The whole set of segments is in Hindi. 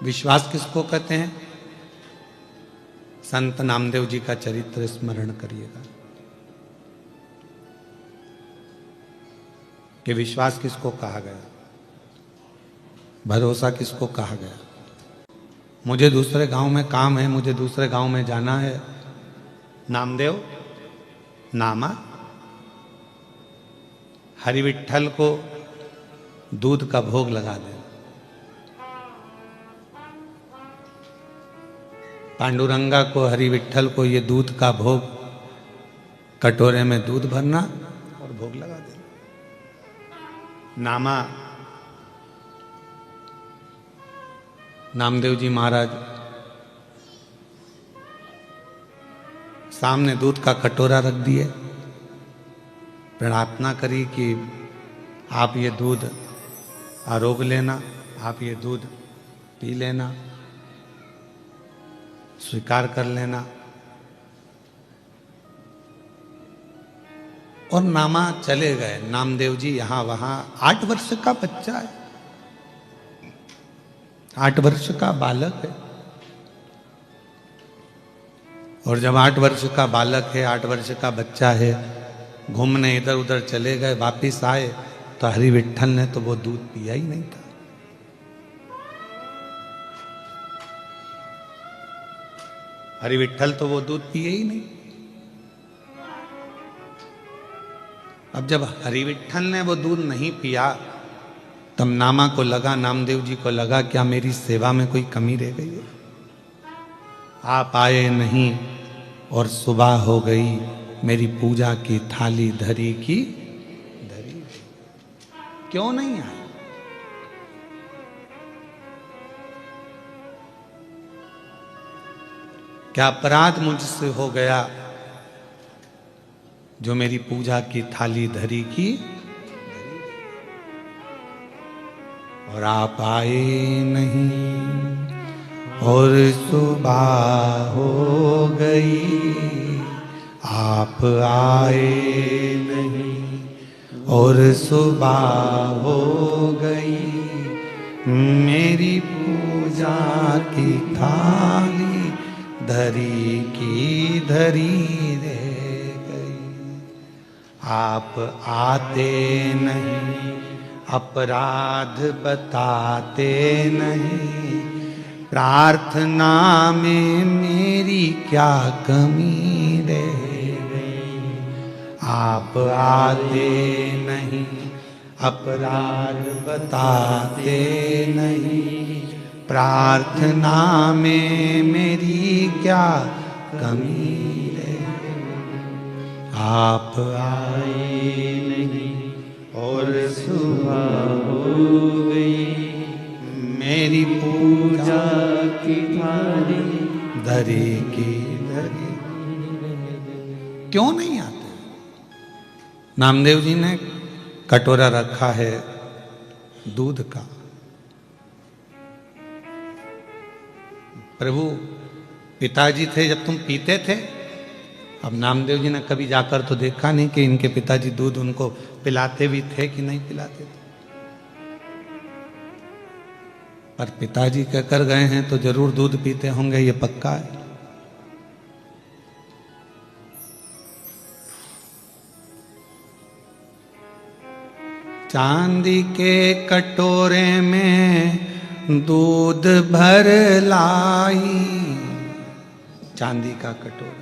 विश्वास किसको कहते हैं? संत नामदेव जी का चरित्र स्मरण करिएगा कि विश्वास किसको कहा गया, भरोसा किसको कहा गया। मुझे दूसरे गांव में काम है, मुझे दूसरे गांव में जाना है, नामदेव नामा हरि विट्ठल को दूध का भोग लगा दे, पांडुरंगा को हरि विट्ठल को ये दूध का भोग, कटोरे में दूध भरना और भोग लगा देना। नामा नामदेव जी महाराज सामने दूध का कटोरा रख दिए, प्रार्थना करी कि आप ये दूध आरोग लेना, आप ये दूध पी लेना, स्वीकार कर लेना। और नामा चले गए। नामदेव जी यहां वहां, 8 वर्ष का बच्चा है, 8 वर्ष का बालक है। और जब 8 वर्ष का बालक है, 8 वर्ष का बच्चा है, घूमने इधर उधर चले गए, वापिस आए तो हरि विट्ठल ने तो वो दूध पिया ही नहीं था। हरि विट्ठल तो वो दूध पिए ही नहीं। अब जब हरि विट्ठल ने वो दूध नहीं पिया, तब नामा को लगा, नामदेव जी को लगा क्या मेरी सेवा में कोई कमी रह गई है। आप आए नहीं और सुबह हो गई, मेरी पूजा की थाली धरी की धरी, क्यों नहीं आए? क्या अपराध मुझसे हो गया जो मेरी पूजा की थाली धरी की और आप आए नहीं और सुबह हो गई, आप आए नहीं और सुबह हो गई, मेरी पूजा की थाली धरी की धरी रह गई। आप आते नहीं, अपराध बताते नहीं, प्रार्थना में मेरी क्या कमी रह गई। आप आते नहीं, अपराध बताते नहीं, प्रार्थना में मेरी क्या कमी रह गई। आप आए नहीं और सुबह हो गई, मेरी पूजा की थाली धरी की धरी। क्यों नहीं आते? नामदेव जी ने कटोरा रखा है दूध का। प्रभु पिताजी थे जब तुम पीते थे। अब नामदेव जी ने कभी जाकर तो देखा नहीं कि इनके पिताजी दूध उनको पिलाते भी थे कि नहीं पिलाते थे, पर पिताजी कहकर गए हैं तो जरूर दूध पीते होंगे, ये पक्का है। चांदी के कटोरे में दूध भर लाई, चांदी का कटोरा,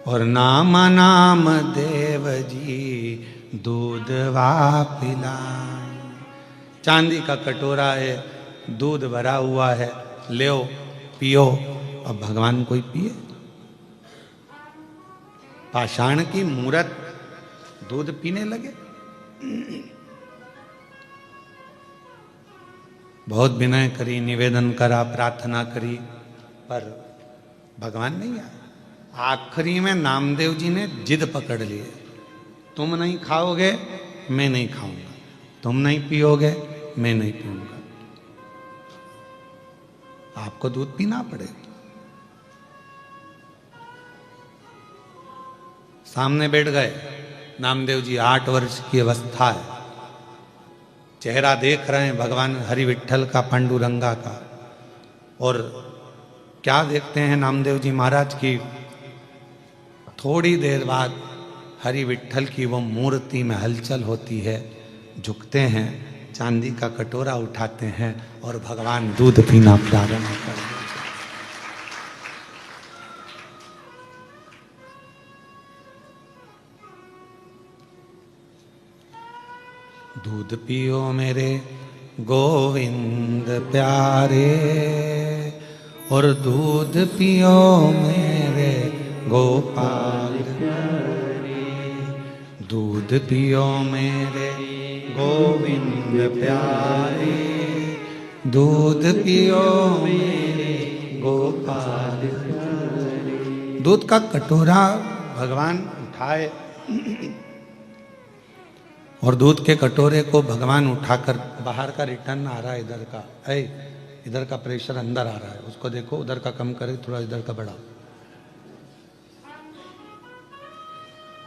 और नाम नाम देव जी दूध वा पिलाई। चांदी का कटोरा है, दूध भरा हुआ है, ले पियो। अब भगवान कोई पिए? पाषाण की मूरत दूध पीने लगे? बहुत विनय करी, निवेदन करा, प्रार्थना करी, पर भगवान नहीं आए। आखिरी में नामदेव जी ने जिद पकड़ लिए, तुम नहीं खाओगे मैं नहीं खाऊंगा, तुम नहीं पियोगे मैं नहीं पीऊंगा, आपको दूध पीना पड़ेगा। सामने बैठ गए नामदेव जी, 8 वर्ष की अवस्था है, चेहरा देख रहे हैं भगवान हरि विट्ठल का, पांडुरंगा का। और क्या देखते हैं नामदेव जी महाराज की, थोड़ी देर बाद हरि विट्ठल की वो मूर्ति में हलचल होती है, झुकते हैं, चांदी का कटोरा उठाते हैं और भगवान दूध पीना प्रारंभ कर देते। दूध पियो मेरे गोविंद प्यारे, और दूध पियो मेरे गोपाल प्यारे, दूध पियो मेरे गोविंद प्यारे, दूध पियो मेरे गोपाल प्यारे। दूध का कटोरा भगवान उठाए और दूध के कटोरे को भगवान उठाकर, बाहर का रिटर्न आ रहा है, इधर का है, इधर का प्रेशर अंदर आ रहा है, उसको देखो, उधर का कम करे, थोड़ा इधर का बढ़ाओ।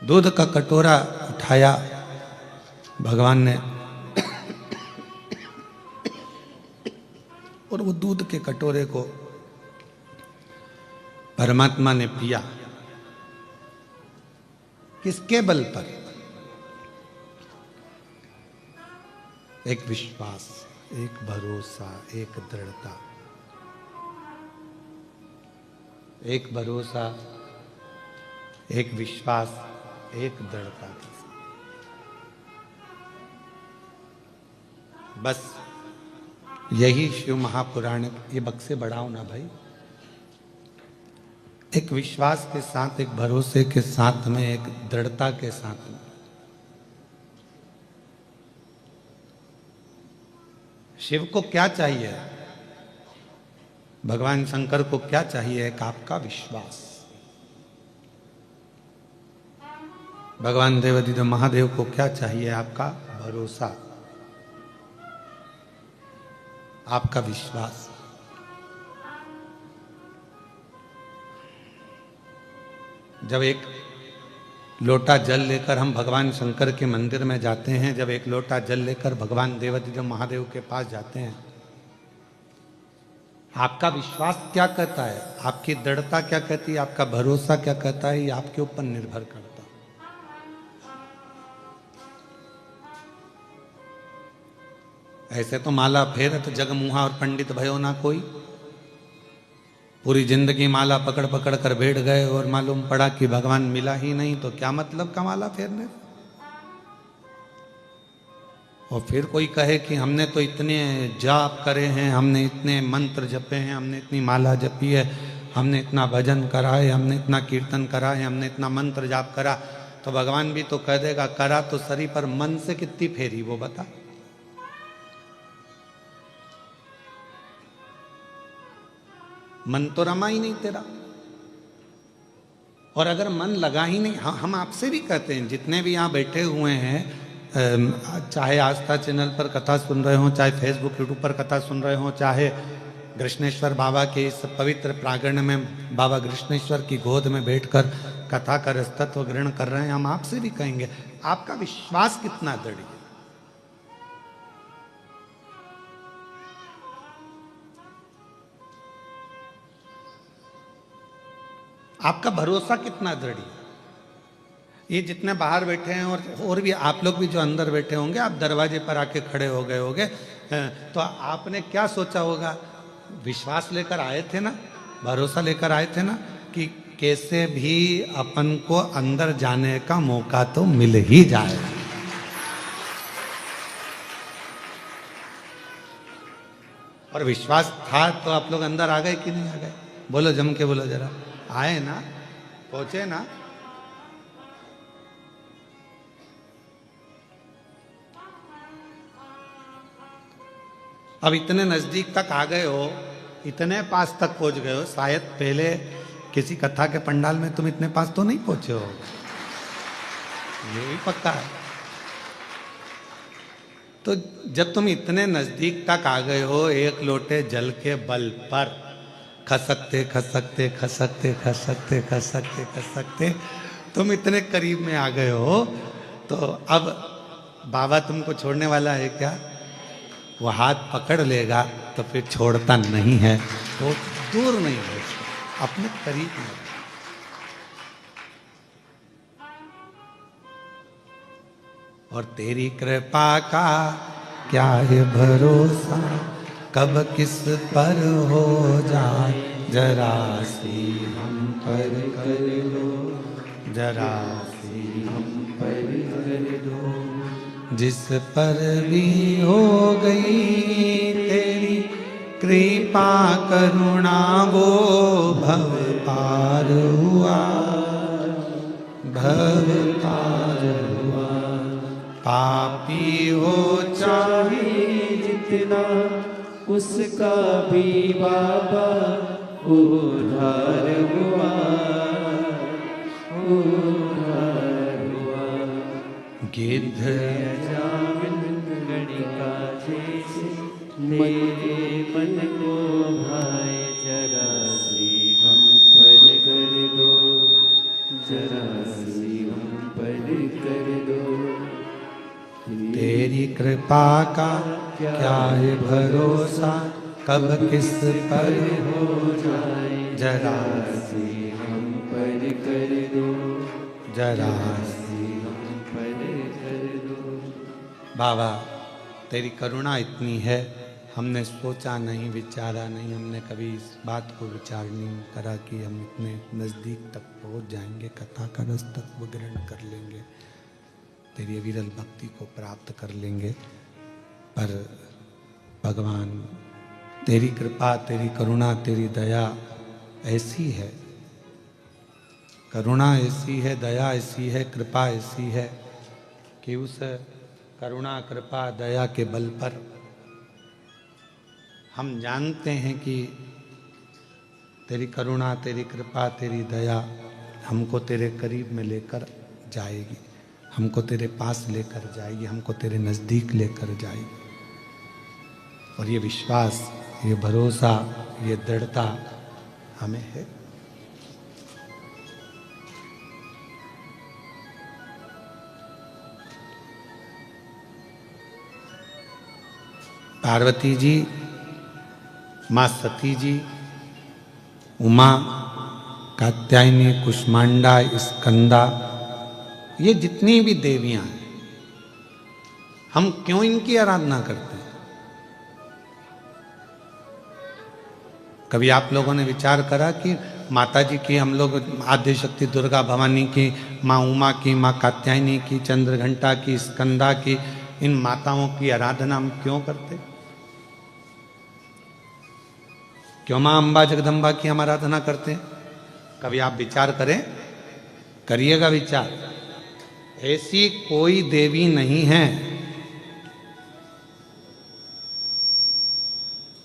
दूध का कटोरा उठाया भगवान ने और वो दूध के कटोरे को परमात्मा ने पिया। किसके बल पर? एक विश्वास, एक भरोसा, एक दृढ़ता, एक भरोसा, एक विश्वास, एक दृढ़ता। बस यही शिव महापुराण, ये बक्से बढ़ाओ ना भाई। एक विश्वास के साथ, एक भरोसे के साथ में, एक दृढ़ता के साथ में शिव को क्या चाहिए, भगवान शंकर को क्या चाहिए? एक आपका विश्वास। भगवान देवाधिदेव महादेव को क्या चाहिए? आपका भरोसा, आपका विश्वास। जब एक लोटा जल लेकर हम भगवान शंकर के मंदिर में जाते हैं, जब एक लोटा जल लेकर भगवान देवाधिदेव महादेव के पास जाते हैं, आपका विश्वास क्या कहता है, आपकी दृढ़ता क्या कहती है, आपका भरोसा क्या कहता है, ये आपके ऊपर निर्भर करता है। ऐसे तो माला फेर तो जगमुहा और पंडित भयो ना कोई, पूरी जिंदगी माला पकड़ पकड़ कर बैठ गए और मालूम पड़ा कि भगवान मिला ही नहीं, तो क्या मतलब का माला फेरने। और फिर कोई कहे कि हमने तो इतने जाप करे हैं, हमने इतने मंत्र जपे हैं, हमने इतनी माला जपी है, हमने इतना भजन करा है, हमने इतना कीर्तन करा है, हमने इतना मंत्र जाप करा, तो भगवान भी तो कह देगा करा तो सरी, पर मन से कितनी फेरी वो बता। मन तो रमा ही नहीं तेरा। और अगर मन लगा ही नहीं, हम आपसे भी कहते हैं, जितने भी यहाँ बैठे हुए हैं, चाहे आस्था चैनल पर कथा सुन रहे हो, चाहे फेसबुक यूट्यूब पर कथा सुन रहे हो, चाहे कृष्णेश्वर बाबा के इस पवित्र प्रांगण में बाबा कृष्णेश्वर की गोद में बैठकर कथा का रसतत्व ग्रहण कर रहे हैं, हम आपसे भी कहेंगे आपका विश्वास कितना दृढ़ है, आपका भरोसा कितना दृढ़ है। ये जितने बाहर बैठे हैं और भी आप लोग भी जो अंदर बैठे होंगे, आप दरवाजे पर आके खड़े हो गए होंगे, तो आपने क्या सोचा होगा? विश्वास लेकर आए थे ना, भरोसा लेकर आए थे ना, कि कैसे भी अपन को अंदर जाने का मौका तो मिल ही जाए। और विश्वास था तो आप लोग अंदर आ गए कि नहीं आ गए? बोलो, जम के बोलो जरा। आए ना, पहुंचे ना। अब इतने नजदीक तक आ गए हो, इतने पास तक पहुंच गए हो, शायद पहले किसी कथा के पंडाल में तुम इतने पास तो नहीं पहुंचे हो, ये भी पक्का है। तो जब तुम इतने नजदीक तक आ गए हो, एक लोटे जल के बल खसकते खसकते खसकते खसकते खसकते खसकते, तो तुम इतने करीब में आ गए हो, तो अब बाबा तुमको छोड़ने वाला है क्या? वो हाथ पकड़ लेगा तो फिर छोड़ता नहीं है, तो दूर नहीं है, अपने करीब में। और तेरी कृपा का क्या है भरोसा, कब किस पर हो जाए, जरा सी हम पर कर दो, जरा सी हम पर कर दो। जिस पर भी हो गई तेरी कृपा करुणा, वो भव पार हुआ, भव पार हुआ। पापी हो चाहे जितना, उसका भी बाबा उद्धार हुआ, उद्धार हुआ। गिद्ध अजामिन गणिका जैसे मेरे मन को भाए, जरा सी हम पर कर दो, जरा सी हम पर कर दो। तेरी कृपा का क्या है भरोसा, कब किस पर हो जाए, जरा सी हम पर कर दो, जरा सी। हम पर कर दो। बाबा तेरी करुणा इतनी है, हमने सोचा नहीं, विचारा नहीं, हमने कभी इस बात को विचार नहीं करा कि हम इतने नज़दीक तक पहुंच जाएंगे, कथा का रस तक वो ग्रहण कर लेंगे, तेरी अविरल भक्ति को प्राप्त कर लेंगे। पर भगवान तेरी कृपा, तेरी करुणा, तेरी दया ऐसी है, करुणा ऐसी है, दया ऐसी है, कृपा ऐसी है कि उस करुणा कृपा दया के बल पर हम जानते हैं कि तेरी करुणा, तेरी कृपा, तेरी दया हमको तेरे करीब में लेकर जाएगी, हमको तेरे पास लेकर जाएगी, हमको तेरे नज़दीक लेकर जाएगी। और ये विश्वास, ये भरोसा, ये दृढ़ता हमें है। पार्वती जी, माँ सती जी, उमा, कात्यायनी, कुष्मांडा, स्कंदा, ये जितनी भी देवियां हैं, हम क्यों इनकी आराधना करते हैं? कभी आप लोगों ने विचार करा कि माता जी की हम लोग आद्य शक्ति दुर्गा भवानी की, माँ उमा की, माँ कात्यायनी की, चंद्रघंटा की, स्कंदा की, इन माताओं की आराधना हम क्यों करते? क्यों माँ अम्बा जगदम्बा की हम आराधना करते हैं? कभी आप विचार करें, करिएगा विचार। ऐसी कोई देवी नहीं है,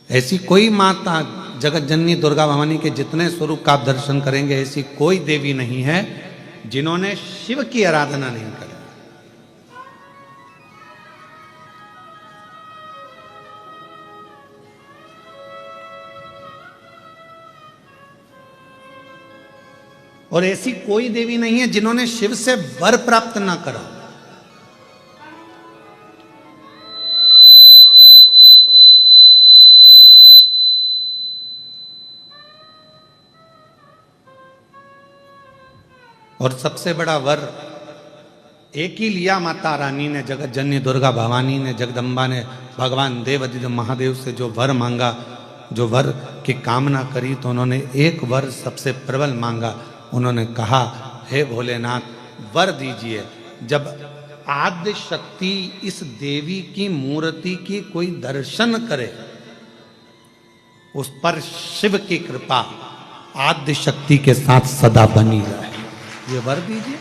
ऐसी कोई माता, जगत जननी दुर्गा भवानी के जितने स्वरूप का आप दर्शन करेंगे, ऐसी कोई देवी नहीं है जिन्होंने शिव की आराधना नहीं करी। और ऐसी कोई देवी नहीं है जिन्होंने शिव से वर प्राप्त ना करा। और सबसे बड़ा वर एक ही लिया माता रानी ने, जगत जननी दुर्गा भवानी ने, जगदम्बा ने, भगवान देवाधिदेव महादेव से जो वर मांगा, जो वर की कामना करी, तो उन्होंने एक वर सबसे प्रबल मांगा। उन्होंने कहा, हे भोलेनाथ वर दीजिए, जब आद्य शक्ति इस देवी की मूर्ति की कोई दर्शन करे, उस पर शिव की कृपा आद्य शक्ति के साथ सदा बनी रहे, ये वर दीजिए।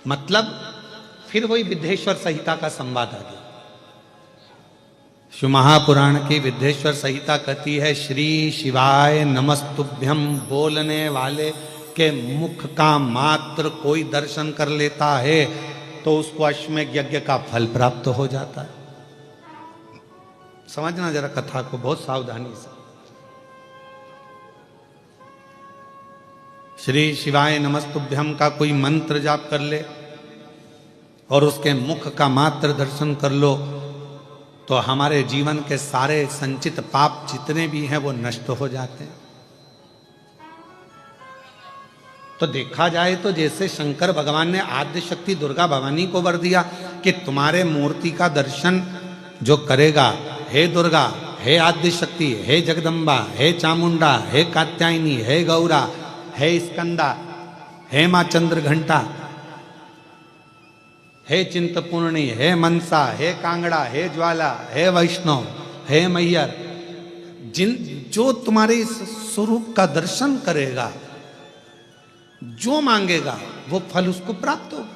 मतलब फिर वही विद्येश्वर संहिता का संवाद आ गया। शिव महापुराण की विद्येश्वर संहिता कहती है, श्री शिवाय नमस्तुभ्यम बोलने वाले के मुख का मात्र कोई दर्शन कर लेता है तो उसको अश्वमेध यज्ञ का फल प्राप्त हो जाता है। समझना जरा कथा को बहुत सावधानी से। श्री शिवाय नमस्तुभ्यम का कोई मंत्र जाप कर ले और उसके मुख का मात्र दर्शन कर लो तो हमारे जीवन के सारे संचित पाप जितने भी हैं वो नष्ट हो जाते हैं। तो देखा जाए तो जैसे शंकर भगवान ने आद्य शक्ति दुर्गा भवानी को वर दिया कि तुम्हारे मूर्ति का दर्शन जो करेगा, हे दुर्गा, हे आद्य शक्ति, हे जगदम्बा, हे चामुंडा, हे कात्यायनी, हे गौरा, हे स्कंदा, हे मां चंद्र घंटा, हे चिंतपूर्णी, हे मनसा, हे कांगड़ा, हे ज्वाला, हे वैष्णव, हे मैयर, जो तुम्हारे इस स्वरूप का दर्शन करेगा, जो मांगेगा वो फल उसको प्राप्त होगा,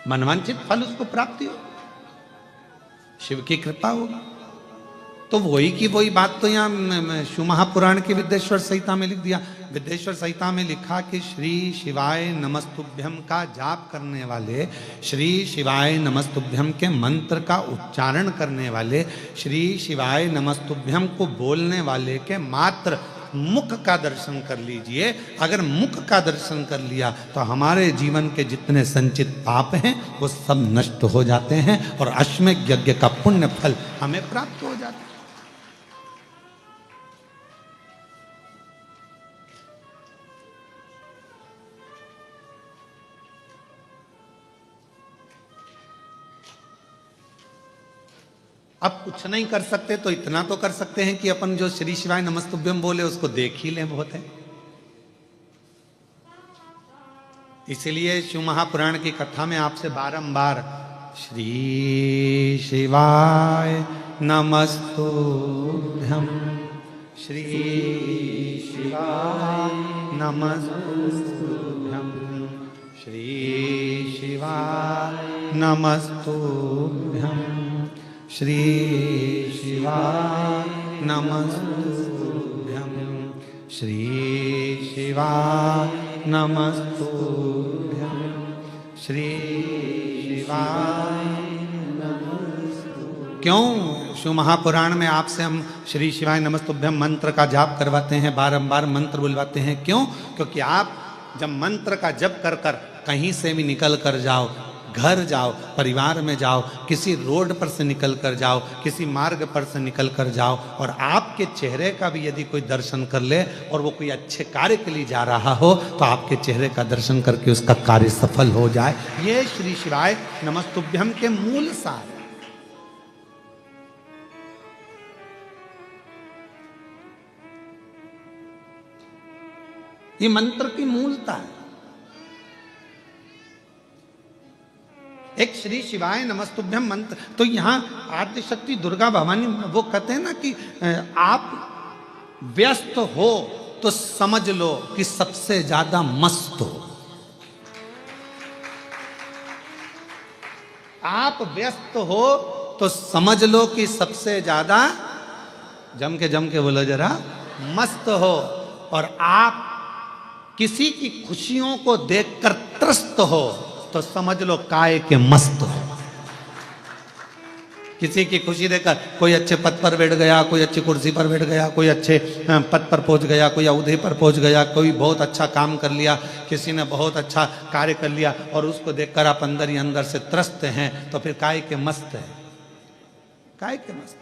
मनवांचित फल उसको प्राप्ति हो, शिव की कृपा होगी। तो वही की वही बात तो यहाँ शिव महापुराण की विद्येश्वर संहिता में लिख दिया। विद्येश्वर संहिता में लिखा कि श्री शिवाय नमस्तुभ्यम का जाप करने वाले, श्री शिवाय नमस्तुभ्यम के मंत्र का उच्चारण करने वाले, श्री शिवाय नमस्तुभ्यम को बोलने वाले के मात्र मुख का दर्शन कर लीजिए। अगर मुख का दर्शन कर लिया तो हमारे जीवन के जितने संचित पाप हैं वो सब नष्ट हो जाते हैं और अश्वमेध यज्ञ का पुण्य फल हमें प्राप्त हो जाता है। अब कुछ नहीं कर सकते तो इतना तो कर सकते हैं कि अपन जो श्री शिवाय नमस्तुभ्यम बोले उसको देख ही लें, बहुत है। इसीलिए शिव महापुराण की कथा में आपसे बारंबार श्री शिवाय नमस्तुभ्यम, श्री शिवाय नमस्तुभ्यम, श्री शिवाय नमस्तुभ्यम, श्री शिवाय नमस्तुभ्यम, श्री शिवाय नमस्तुभ्यम, श्री शिवाय नमस्तुभ्यम। क्यों शिव महापुराण में आपसे हम श्री शिवाय नमस्तुभ्यम मंत्र का जाप करवाते हैं, बारंबार मंत्र बुलवाते हैं? क्यों? क्योंकि आप जब मंत्र का जप कर कर कहीं से भी निकल कर जाओ, घर जाओ, परिवार में जाओ, किसी रोड पर से निकल कर जाओ, किसी मार्ग पर से निकल कर जाओ और आपके चेहरे का भी यदि कोई दर्शन कर ले और वो कोई अच्छे कार्य के लिए जा रहा हो तो आपके चेहरे का दर्शन करके उसका कार्य सफल हो जाए। ये श्री शिवाय नमस्तुभ्यम के मूल सार है। ये मंत्र की मूलता है। एक श्री शिवाय नमस्तुभ्यम मंत्र तो यहाँ आद्य शक्ति दुर्गा भवानी वो कहते हैं ना कि आप व्यस्त हो तो समझ लो कि सबसे ज्यादा मस्त हो। आप व्यस्त हो तो समझ लो कि सबसे ज्यादा जम के बोलो जरा मस्त हो। और आप किसी की खुशियों को देखकर त्रस्त हो तो समझ लो काय के मस्त हो। किसी की खुशी देखकर कोई अच्छे पद पर बैठ गया, कोई अच्छी कुर्सी पर बैठ गया, कोई अच्छे पद पर पहुंच गया, कोई अवधि पर पहुंच गया, कोई बहुत अच्छा काम कर लिया, किसी ने बहुत अच्छा कार्य कर लिया और उसको देखकर आप अंदर ही अंदर से त्रस्त हैं तो फिर काय के मस्त है, काय के मस्त।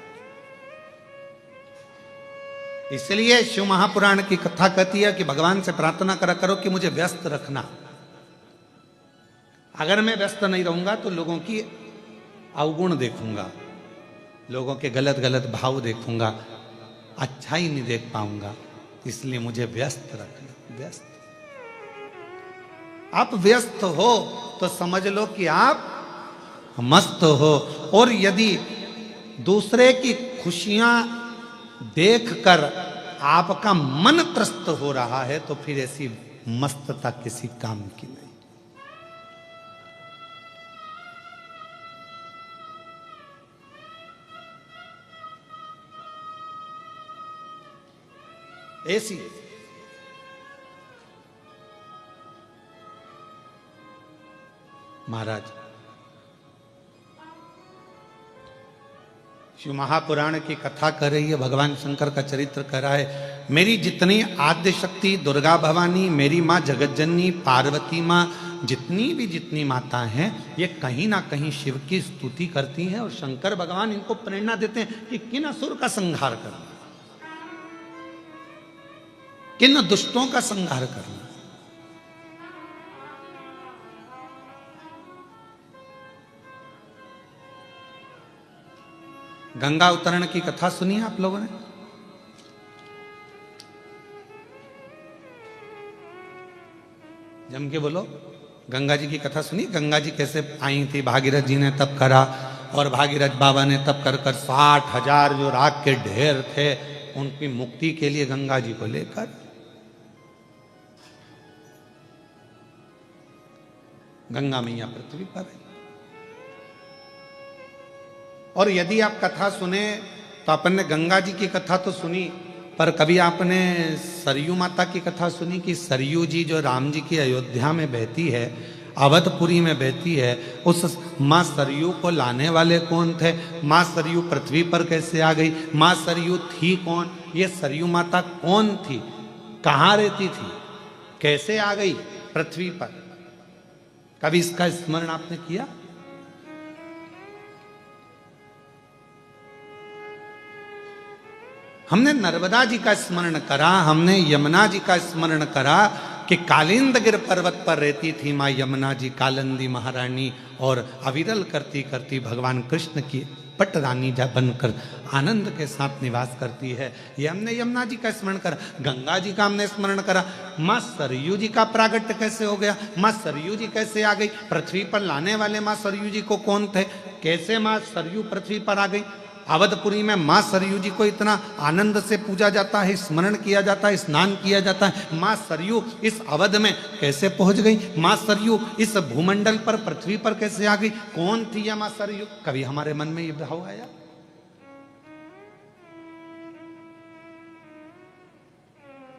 इसलिए शिव महापुराण की कथा कहती है कि भगवान से प्रार्थना करा करो कि मुझे व्यस्त रखना। अगर मैं व्यस्त नहीं रहूंगा तो लोगों की अवगुण देखूंगा, लोगों के गलत गलत भाव देखूंगा, अच्छा ही नहीं देख पाऊंगा। इसलिए मुझे व्यस्त रखना। व्यस्त, आप व्यस्त हो तो समझ लो कि आप मस्त हो। और यदि दूसरे की खुशियां देखकर आपका मन त्रस्त हो रहा है तो फिर ऐसी मस्तता किसी काम की नहीं। ऐसी महाराज शिव महापुराण की कथा कर रही है, भगवान शंकर का चरित्र कर रहा है। मेरी जितनी आद्य शक्ति दुर्गा भवानी, मेरी माँ जगतजननी, पार्वती माँ, जितनी माता हैं, ये कहीं ना कहीं शिव की स्तुति करती हैं और शंकर भगवान इनको प्रेरणा देते हैं कि किन असुर का संहार करना, किन दुष्टों का संहार करना। गंगा अवतरण की कथा सुनी है आप लोगों ने? जम के बोलो, गंगा जी की कथा सुनी? गंगा जी कैसे आई थी, भागीरथ जी ने तप करा और भागीरथ बाबा ने तप कर 60,000 जो राख के ढेर थे उनकी मुक्ति के लिए गंगा जी को लेकर गंगा मैया पृथ्वी पर है। और यदि आप कथा सुने तो अपन ने गंगा जी की कथा तो सुनी, पर कभी आपने सरयू माता की कथा सुनी कि सरयू जी जो राम जी की अयोध्या में बहती है, अवधपुरी में बहती है, उस माँ सरयू को लाने वाले कौन थे? माँ सरयू पृथ्वी पर कैसे आ गई? माँ सरयू थी कौन? ये सरयू माता कौन थी? कहाँ रहती थी? कैसे आ गई पृथ्वी पर? कभी इसका स्मरण आपने किया? हमने नर्मदा जी का स्मरण करा, हमने यमुना जी का स्मरण करा कि कालिंदगिर पर्वत पर रहती थी माँ यमुना जी, कालिंदी महारानी, और अविरल करती करती भगवान कृष्ण की पट रानी जा बनकर आनंद के साथ निवास करती है। ये हमने यमुना जी का स्मरण करा। गंगा जी का हमने स्मरण करा। माँ सरयू जी का प्रागट्य कैसे हो गया? माँ सरयू जी कैसे आ गई पृथ्वी पर? लाने वाले माँ सरयू जी को कौन थे? कैसे माँ सरयू पृथ्वी पर आ गई? अवधपुरी में माँ सरयू जी को इतना आनंद से पूजा जाता है, स्मरण किया जाता है, स्नान किया जाता है। माँ सरयू इस अवध में कैसे पहुंच गई? माँ सरयू इस भूमंडल पर, पृथ्वी पर कैसे आ गई? कौन थी यह माँ सरयू? कभी हमारे मन में ये भाव आया?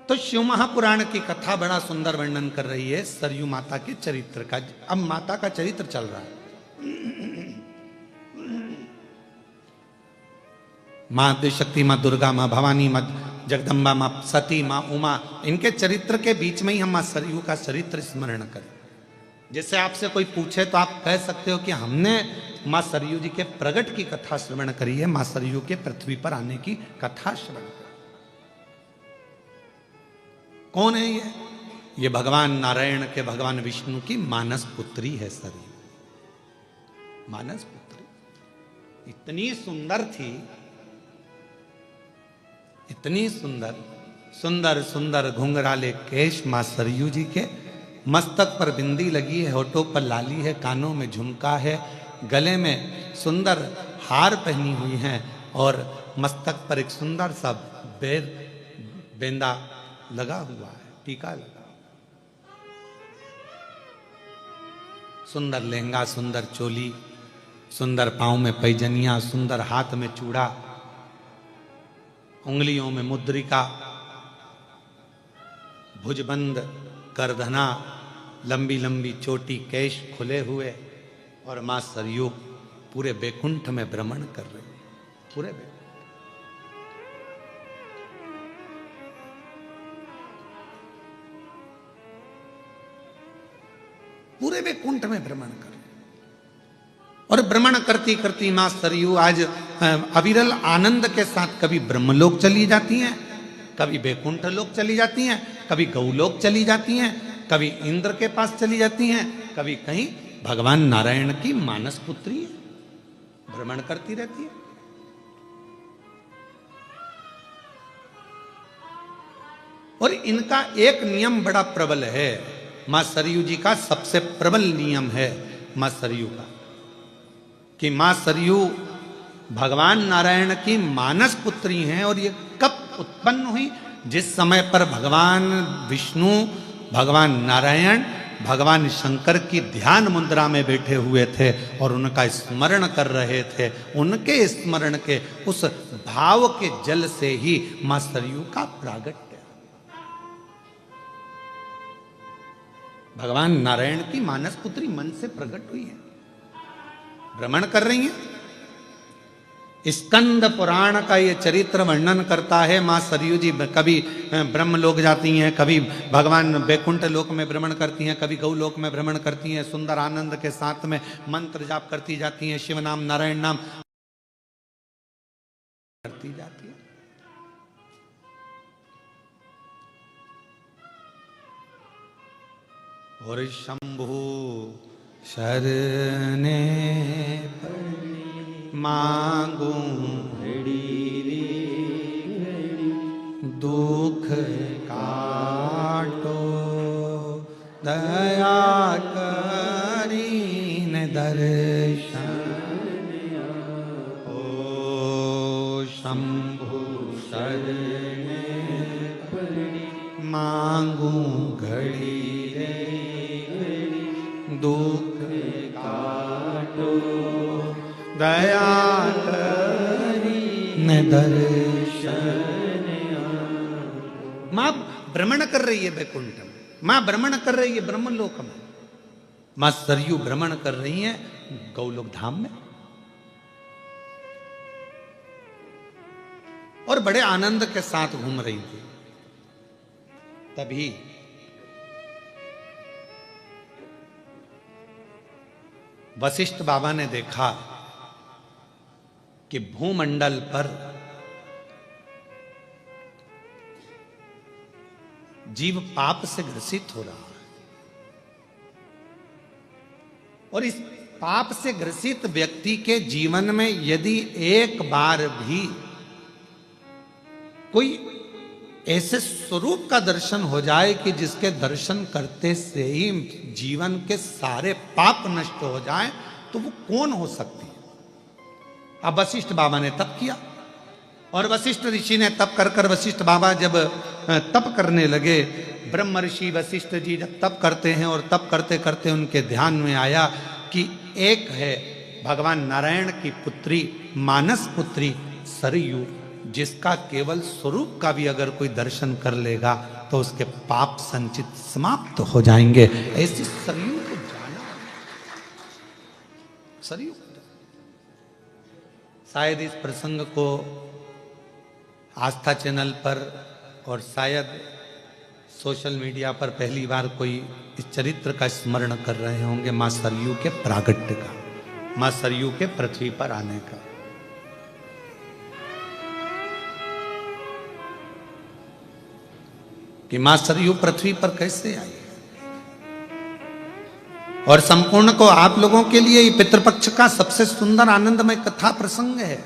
तो शिव महापुराण की कथा बड़ा सुंदर वर्णन कर रही है सरयू माता के चरित्र का। अब माता का चरित्र चल रहा है। माँ आद्यशक्ति, माँ दुर्गा, माँ भवानी, माँ जगदम्बा, माँ सती, माँ उमा, इनके चरित्र के बीच में ही हम माँ सरयू का चरित्र स्मरण करें। जैसे आपसे कोई पूछे तो आप कह सकते हो कि हमने माँ सरयू जी के प्रगट की कथा श्रवण करी है, माँ सरयू के पृथ्वी पर आने की कथा श्रवण करी। कौन है ये? ये भगवान नारायण के, भगवान विष्णु की मानस पुत्री है सरयू। मानस पुत्री इतनी सुंदर थी, इतनी सुंदर, सुंदर सुंदर घुंघराले केश माँ सरयू जी के, मस्तक पर बिंदी लगी है, होठों पर लाली है, कानों में झुमका है, गले में सुंदर हार पहनी हुई हैं और मस्तक पर एक सुंदर सा बेंदा लगा हुआ है, टीका लगा। सुंदर लहंगा, सुंदर चोली, सुंदर पांव में पैजनिया, सुंदर हाथ में चूड़ा, उंगलियों में मुद्रिका, भुजबंद करधना, लंबी लंबी चोटी, केश खुले हुए, और मां सरयू पूरे बैकुंठ में भ्रमण कर रही है। पूरे बैकुंठ में भ्रमण कर रही, और भ्रमण करती करती मां सरयू आज अविरल आनंद के साथ कभी ब्रह्मलोक चली जाती हैं, कभी बैकुंठ लोक चली जाती हैं, कभी गौलोक चली जाती हैं, कभी इंद्र के पास चली जाती हैं, कभी कहीं भगवान नारायण की मानस पुत्री भ्रमण करती रहती है। और इनका एक नियम बड़ा प्रबल है, मां सरयू जी का सबसे प्रबल नियम है मां सरयू का, कि मां सरयू भगवान नारायण की मानस पुत्री हैं। और ये कब उत्पन्न हुई? जिस समय पर भगवान विष्णु, भगवान नारायण, भगवान शंकर की ध्यान मुद्रा में बैठे हुए थे और उनका स्मरण कर रहे थे, उनके स्मरण के उस भाव के जल से ही मां सरयू का प्रागट्य, भगवान नारायण की मानस पुत्री मन से प्रकट हुई है, भ्रमण कर रही हैं। स्कंद पुराण का ये चरित्र वर्णन करता है। माँ सरयू जी कभी ब्रह्म लोक जाती हैं, कभी भगवान वैकुंठ लोक में भ्रमण करती हैं, कभी गौ लोक में भ्रमण करती हैं। सुंदर आनंद के साथ में मंत्र जाप करती जाती हैं, शिव नाम नारायण नाम करती जाती है। और शंभु शरणे मांगू दुख काटो दया करीन दर्शन ओ शंभु शरणे मांगू घड़ी रे दुख काटो दया करीन दर्शन। माँ भ्रमण कर रही है वैकुंठ में, माँ भ्रमण कर रही है ब्रह्मलोक में, माँ सरयू भ्रमण कर रही है गौलोक धाम में। और बड़े आनंद के साथ घूम रही थी। तभी वशिष्ठ बाबा ने देखा कि भूमंडल पर जीव पाप से ग्रसित हो रहा है, और इस पाप से ग्रसित व्यक्ति के जीवन में यदि एक बार भी कोई ऐसे स्वरूप का दर्शन हो जाए कि जिसके दर्शन करते से ही जीवन के सारे पाप नष्ट हो जाए, तो वो कौन हो सकती है। अब वशिष्ठ बाबा ने तप किया, और वशिष्ठ ऋषि ने तप कर कर वशिष्ठ बाबा जब तप करने लगे, ब्रह्म ऋषि वशिष्ठ जी जब तप करते हैं और तप करते करते उनके ध्यान में आया कि एक है भगवान नारायण की पुत्री मानस पुत्री सरयू, जिसका केवल स्वरूप का भी अगर कोई दर्शन कर लेगा तो उसके पाप संचित समाप्त हो जाएंगे। ऐसी सरयू को जाना, सरयू शायद इस प्रसंग को आस्था चैनल पर और शायद सोशल मीडिया पर पहली बार कोई इस चरित्र का स्मरण कर रहे होंगे, मां सरयू के प्रागट्य का, मां सरयू के पृथ्वी पर आने का। कि मां सरयू पृथ्वी पर कैसे आई। और संपूर्ण को आप लोगों के लिए ये पितृपक्ष का सबसे सुंदर आनंदमय कथा प्रसंग है,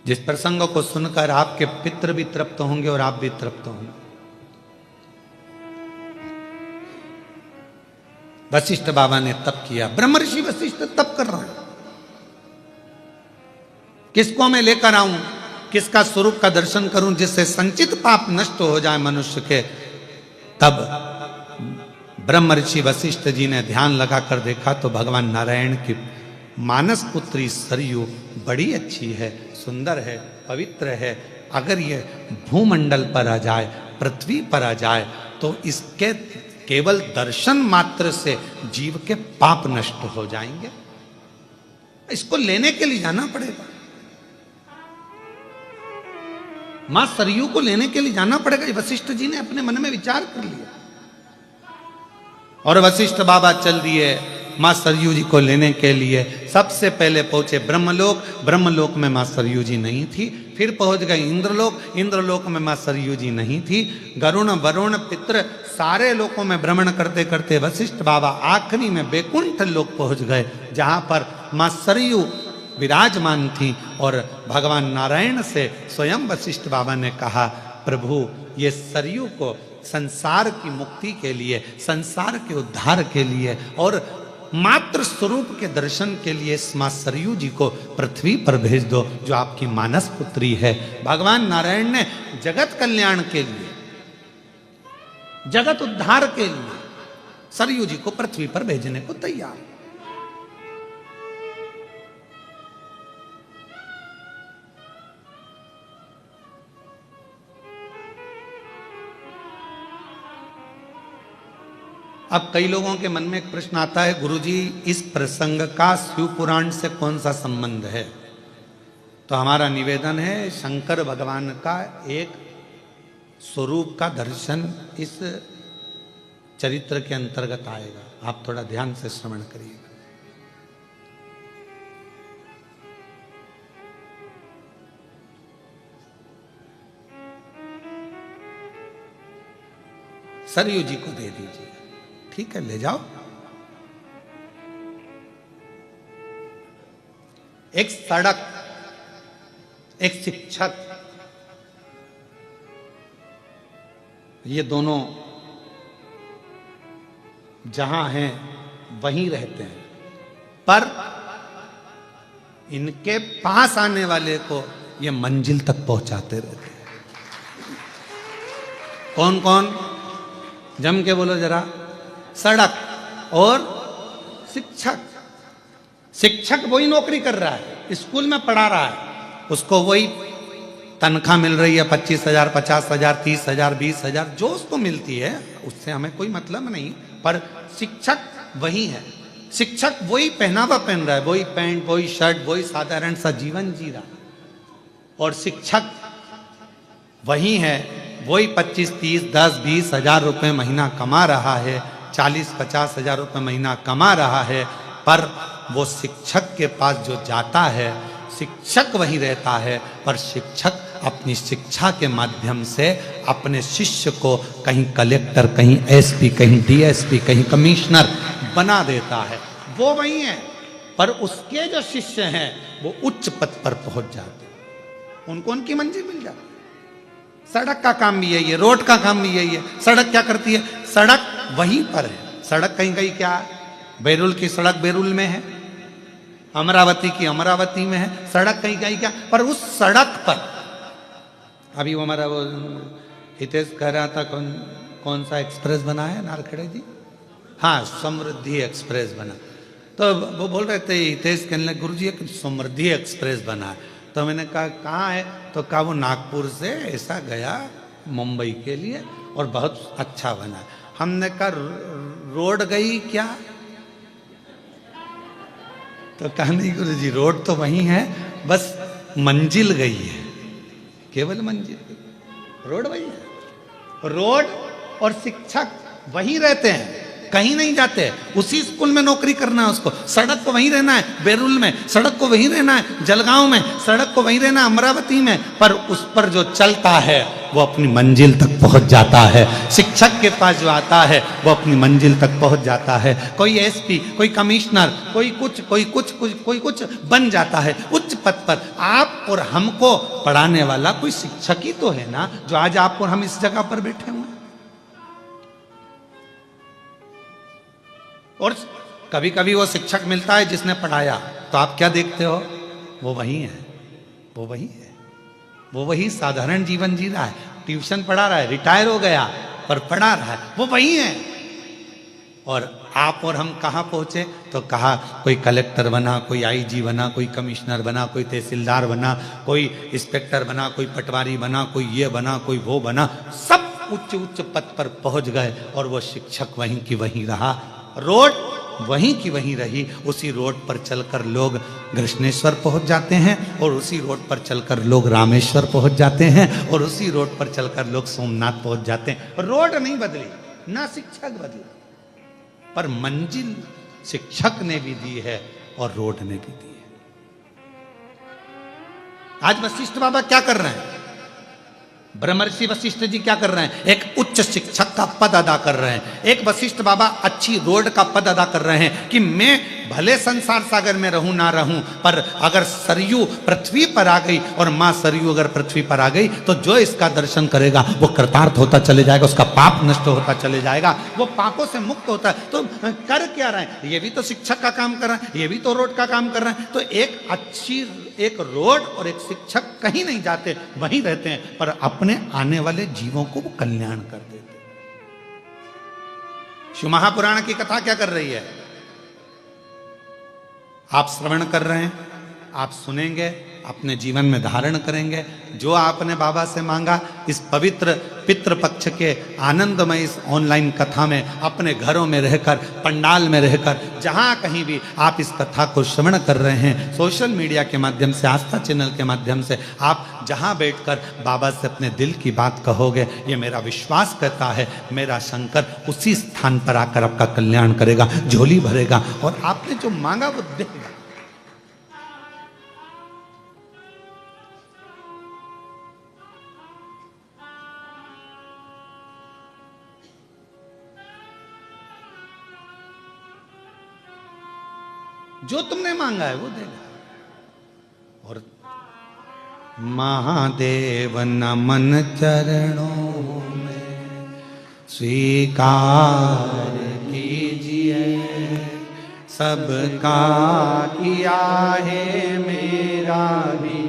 जिस प्रसंग को सुनकर आपके पितृ भी तृप्त होंगे और आप भी तृप्त होंगे। वशिष्ठ बाबा ने तप किया, ब्रह्म ऋषि वशिष्ठ तप कर रहे हैं, किसको मैं लेकर आऊं, किसका स्वरूप का दर्शन करूं जिससे संचित पाप नष्ट हो जाए मनुष्य के। तब ब्रह्म ऋषि वशिष्ठ जी ने ध्यान लगाकर देखा तो भगवान नारायण की मानस पुत्री सरयू बड़ी अच्छी है, सुंदर है, पवित्र है। अगर ये भूमंडल पर आ जाए, पृथ्वी पर आ जाए, तो इसके केवल दर्शन मात्र से जीव के पाप नष्ट हो जाएंगे। इसको लेने के लिए जाना पड़ेगा, मां सरयू को लेने के लिए जाना पड़ेगा। वशिष्ठ जी ने अपने मन में विचार कर लिया, और वशिष्ठ बाबा चल दिए मां सरयू जी को लेने के लिए। सबसे पहले पहुंचे ब्रह्मलोक, ब्रह्मलोक में मां सरयू जी नहीं थी। फिर पहुंच गए इंद्रलोक, इंद्रलोक में मां सरयू जी नहीं थी। गरुण वरुण पितृ सारे लोकों में भ्रमण करते करते वशिष्ठ बाबा आखिरी में वैकुंठ लोक पहुंच गए, जहां पर मां सरयू विराजमान थी। और भगवान नारायण से स्वयं वशिष्ठ बाबा ने कहा, प्रभु ये सरयू को संसार की मुक्ति के लिए, संसार के उद्धार के लिए और मात्र स्वरूप के दर्शन के लिए इस मां सरयू जी को पृथ्वी पर भेज दो, जो आपकी मानस पुत्री है। भगवान नारायण ने जगत कल्याण के लिए, जगत उद्धार के लिए सरयू जी को पृथ्वी पर भेजने को तैयार। अब कई लोगों के मन में एक प्रश्न आता है, गुरुजी इस प्रसंग का शिव पुराण से कौन सा संबंध है? तो हमारा निवेदन है, शंकर भगवान का एक स्वरूप का दर्शन इस चरित्र के अंतर्गत आएगा। आप थोड़ा ध्यान से श्रवण करिएगा। सरयू जी को दे दीजिए, ठीक है, ले जाओ। एक सड़क, एक शिक्षक, ये दोनों जहां हैं वहीं रहते हैं, पर इनके पास आने वाले को ये मंजिल तक पहुंचाते रहते हैं। कौन कौन? जम के बोलो जरा। सड़क और शिक्षक। शिक्षक वही नौकरी कर रहा है, स्कूल में पढ़ा रहा है, उसको वही तनख्वाह मिल रही है, 25,000, 50,000, 30,000, 20,000, जो उसको मिलती है, उससे हमें कोई मतलब नहीं। पर शिक्षक वही है, शिक्षक वही पहनावा पहन रहा है, वही पैंट, वही शर्ट, वही साधारण सा जीवन जी रहा है। और शिक्षक वही है, वही 25, 30, 10, 20 हजार रुपए महीना कमा रहा है, 40, 50 हजार रुपए महीना कमा रहा है। पर वो शिक्षक के पास जो जाता है, शिक्षक वही रहता है, पर शिक्षक अपनी शिक्षा के माध्यम से अपने शिष्य को कहीं कलेक्टर, कहीं एसपी, कहीं डीएसपी, कहीं कमिश्नर बना देता है। वो वही है, पर उसके जो शिष्य हैं वो उच्च पद पर पहुंच जाते हैं, उनको उनकी मंजिल मिल जाती है। सड़क का काम भी यही है, रोड का काम भी यही है। सड़क क्या करती है? सड़क वहीं पर है। सड़क कहीं कहीं क्या है? बैरुल की सड़क बैरुल में है, अमरावती की अमरावती में है। सड़क कहीं कहीं क्या, पर उस सड़क पर अभी वो हमारा वो हितेश कह रहा था, कौन सा एक्सप्रेस बना है नारखेड़े जी? हाँ, समृद्धि एक्सप्रेस बना। तो वो बोल रहे थे हितेश, कहने लगे गुरुजी एक समृद्धि एक्सप्रेस बना है। तो मैंने कहा कहाँ है? तो कहा वो नागपुर से ऐसा गया मुंबई के लिए और बहुत अच्छा बना। हमने कहा रोड गई क्या? तो कहा नहीं गुरुजी, रोड तो वही है, बस मंजिल गई है, केवल मंजिल, रोड वही है। रोड और शिक्षक वहीं रहते हैं, कहीं नहीं जाते। उसी स्कूल में नौकरी करना है उसको, सड़क को वहीं रहना है बैरुल में, सड़क को वहीं रहना है जलगांव में, सड़क को वहीं रहना है अमरावती में, पर उस पर जो चलता है वो अपनी मंजिल तक पहुंच जाता है। शिक्षक के पास जो आता है वो अपनी मंजिल तक पहुंच जाता है। कोई एसपी, कोई कमिश्नर, कोई कुछ बन जाता है उच्च पद पर। आप और हमको पढ़ाने वाला कोई शिक्षक ही तो है ना, जो आज आप और हम इस जगह पर बैठे हुए हैं। और कभी कभी वो शिक्षक मिलता है जिसने पढ़ाया, तो आप क्या देखते हो? वो वही है, वो वही है, वो वही साधारण जीवन जी रहा है, ट्यूशन पढ़ा रहा है, रिटायर हो गया पर पढ़ा रहा है, वो वही है। और आप और हम कहाँ पहुंचे? तो कहा कोई कलेक्टर बना, कोई आईजी बना, कोई कमिश्नर बना, कोई तहसीलदार बना, कोई इंस्पेक्टर बना, कोई पटवारी बना, कोई ये बना, कोई वो बना, सब उच्च उच्च पद पर पहुंच गए। और वो शिक्षक वहीं की वहीं रहा, रोड वहीं की वहीं रही। उसी रोड पर चलकर लोग कृष्णेश्वर पहुंच जाते हैं, और उसी रोड पर चलकर लोग रामेश्वर पहुंच जाते हैं, और उसी रोड पर चलकर लोग सोमनाथ पहुंच जाते हैं। रोड नहीं बदली, ना शिक्षक बदला, पर मंजिल शिक्षक ने भी दी है और रोड ने भी दी है। आज वशिष्ठ बाबा क्या कर रहे हैं? ब्रह्मर्षि वशिष्ठ जी क्या कर रहे हैं? एक उच्च शिक्षक का पद अदा कर रहे हैं। एक वशिष्ठ बाबा अच्छी रोड का पद अदा कर रहे हैं कि मैं भले संसार सागर में रहूं ना रहूं, पर अगर सरयू पृथ्वी पर आ गई और मां सरयू अगर पृथ्वी पर आ गई तो जो इसका दर्शन करेगा वो कृतार्थ होता चले जाएगा, उसका पाप नष्ट होता चले जाएगा, वो पापों से मुक्त होता है। तो कर क्या रहे हैं? ये भी तो शिक्षक का काम कर रहे हैं, ये भी तो रोड का काम कर रहे हैं। तो एक रोड और एक शिक्षक कहीं नहीं जाते, वहीं रहते हैं, पर अपने आने वाले जीवों को वो कल्याण कर देते। शिव महापुराण की कथा क्या कर रही है? आप श्रवण कर रहे हैं, आप सुनेंगे, अपने जीवन में धारण करेंगे। जो आपने बाबा से मांगा, इस पवित्र पितृपक्ष के आनंदमय इस ऑनलाइन कथा में, अपने घरों में रहकर, पंडाल में रहकर, जहां कहीं भी आप इस कथा को श्रवण कर रहे हैं, सोशल मीडिया के माध्यम से, आस्था चैनल के माध्यम से, आप जहां बैठकर बाबा से अपने दिल की बात कहोगे, ये मेरा विश्वास कहता है, मेरा शंकर उसी स्थान पर आकर आपका कल्याण करेगा, झोली भरेगा और आपने जो मांगा वो देगा। जो तुमने मांगा है वो देगा। और महादेव नमन चरणों में स्वीकार कीजिए, सबका किया है मेरा भी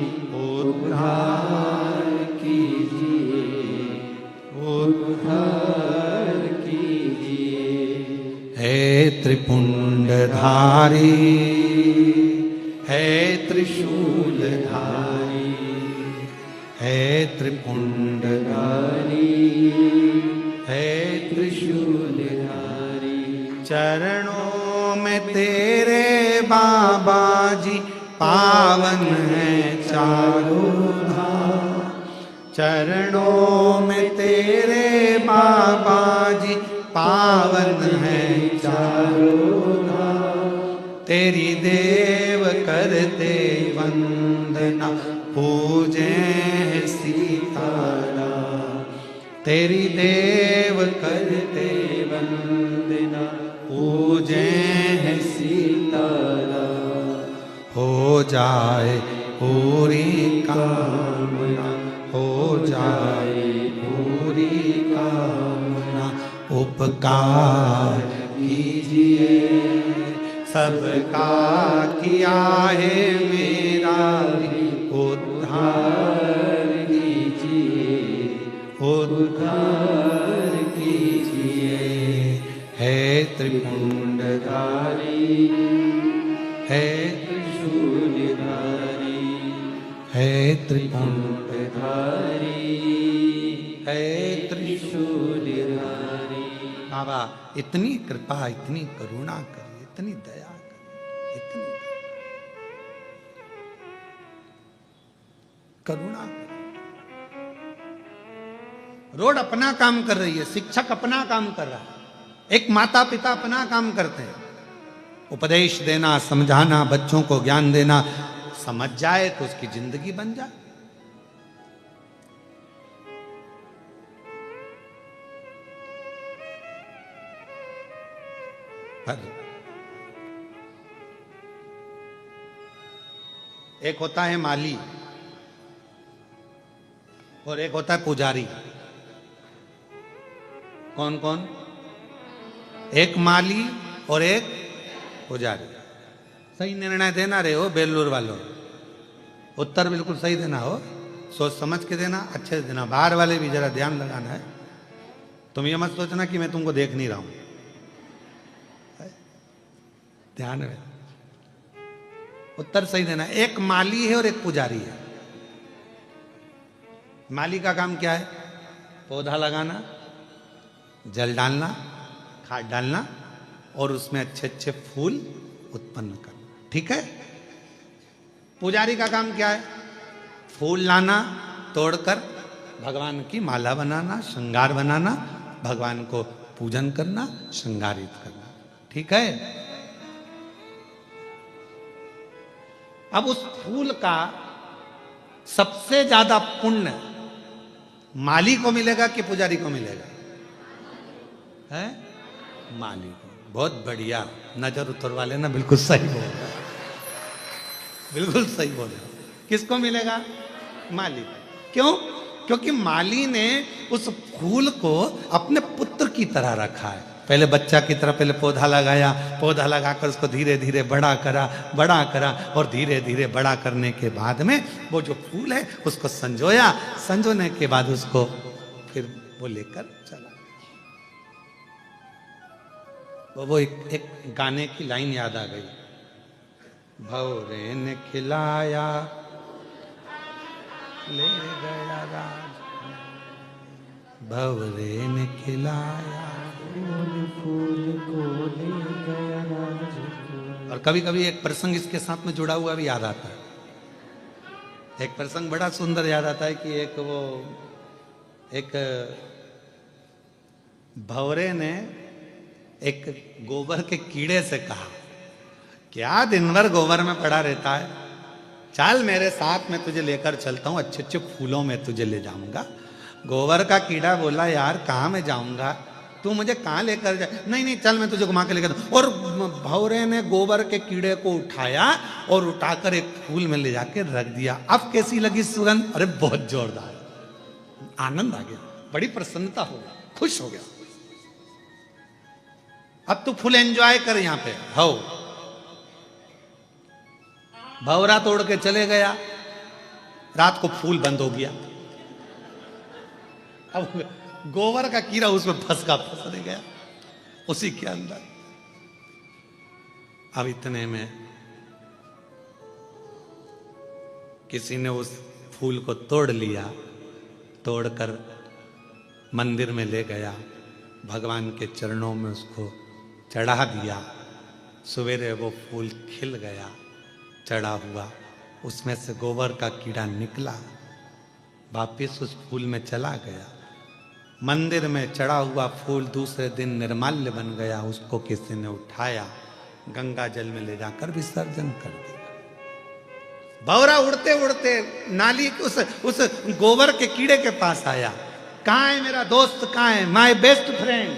उद्धार कीजिए, उद्धार कीजिए। हे त्रिपुंडधारी, है त्रिशूलधारी, है त्रिपुंडधारी, है त्रिशूलधारी। चरणों में तेरे बाबा जी पावन है चारों धाम, चरणों में तेरे बाबा जी पावन है चारों धाम। तेरी देव करते वंदना, पूजे सीताराम। तेरी देव करते वंदना, पूजे सीताराम। हो जाए पूरी कामना, हो जाए पूरी कामना। उपकार कीजिए, सबका किया है मेरा भी उद्धार कीजिए, उद्धार कीजिए। है त्रिपुंडधारी, है त्रिशूलधारी, है त्रिपुंडधारी, है त्रिशूलधारी। बाबा इतनी कृपा, इतनी करुणा करिए, इतनी दया करिए, इतनी करुणा करिए। रोड अपना काम कर रही है, शिक्षक अपना काम कर रहा है, एक माता पिता अपना काम करते हैं, उपदेश देना, समझाना, बच्चों को ज्ञान देना। समझ जाए तो उसकी जिंदगी बन जाए। पर एक होता है माली और एक होता है पुजारी। कौन कौन? एक माली और एक पुजारी। सही निर्णय देना रहे हो बेलूर वालों, उत्तर बिल्कुल सही देना हो, सोच समझ के देना, अच्छे से देना। बाहर वाले भी जरा ध्यान लगाना है। तुम ये मत सोचना कि मैं तुमको देख नहीं रहा हूं, ध्यान में उत्तर सही देना। एक माली है और एक पुजारी है। माली का काम क्या है? पौधा लगाना, जल डालना, खाद डालना और उसमें अच्छे अच्छे फूल उत्पन्न करना, ठीक है। पुजारी का काम क्या है? फूल लाना, तोड़कर भगवान की माला बनाना, श्रृंगार बनाना, भगवान को पूजन करना, श्रृंगारित करना, ठीक है। अब उस फूल का सबसे ज्यादा पुण्य माली को मिलेगा कि पुजारी को मिलेगा? है माली को। बहुत बढ़िया, नजर उतर वाले ना, बिल्कुल सही बोल रहे, बिल्कुल सही बोल रहे। किसको मिलेगा? माली को। क्यों? क्योंकि माली ने उस फूल को अपने पुत्र की तरह रखा है। पहले बच्चा की तरह पहले पौधा लगाया, पौधा लगाकर उसको धीरे धीरे बड़ा करा और धीरे धीरे बड़ा करने के बाद में वो जो फूल है उसको संजोया, संजोने के बाद उसको फिर वो लेकर चला। वो एक गाने की लाइन याद आ गई। भौरे ने खिलाया ले गया राज, भौरे ने खिलाया फूल फूल को ले गया राज। और कभी कभी एक प्रसंग इसके साथ में जुड़ा हुआ भी याद आता है। एक प्रसंग बड़ा सुंदर याद आता है कि एक भौरे ने एक गोबर के कीड़े से कहा, क्या दिन भर गोबर में पड़ा रहता है, चल मेरे साथ में तुझे लेकर चलता हूं, अच्छे अच्छे फूलों में तुझे ले जाऊंगा। गोबर का कीड़ा बोला, यार कहाँ मैं जाऊंगा, तू मुझे कहाँ लेकर जा, नहीं नहीं चल मैं तुझे घुमा के लेकर। और भौरे ने गोबर के कीड़े को उठाया और उठाकर एक फूल में ले जाके रख दिया। अब कैसी लगी सुगंध, अरे बहुत जोरदार, आनंद आ गया, बड़ी प्रसन्नता हो गई, खुश हो गया। अब तू फुल एंजॉय कर यहां पे। हो भौरा तोड़ के चले गया, रात को फूल बंद हो गया। अब गोबर का कीड़ा उसमें फंस रह गया उसी के अंदर। अब इतने में किसी ने उस फूल को तोड़ लिया, तोड़कर मंदिर में ले गया, भगवान के चरणों में उसको चढ़ा दिया। सवेरे वो फूल खिल गया, चढ़ा हुआ, उसमें से गोबर का कीड़ा निकला, वापिस उस फूल में चला गया। मंदिर में चढ़ा हुआ फूल दूसरे दिन निर्माल्य बन गया, उसको किसी ने उठाया, गंगा जल में ले जाकर विसर्जन कर दिया। भौरा उड़ते उड़ते नाली उस गोबर के कीड़े के पास आया, कहाँ है मेरा दोस्त, कहाँ है माय बेस्ट फ्रेंड,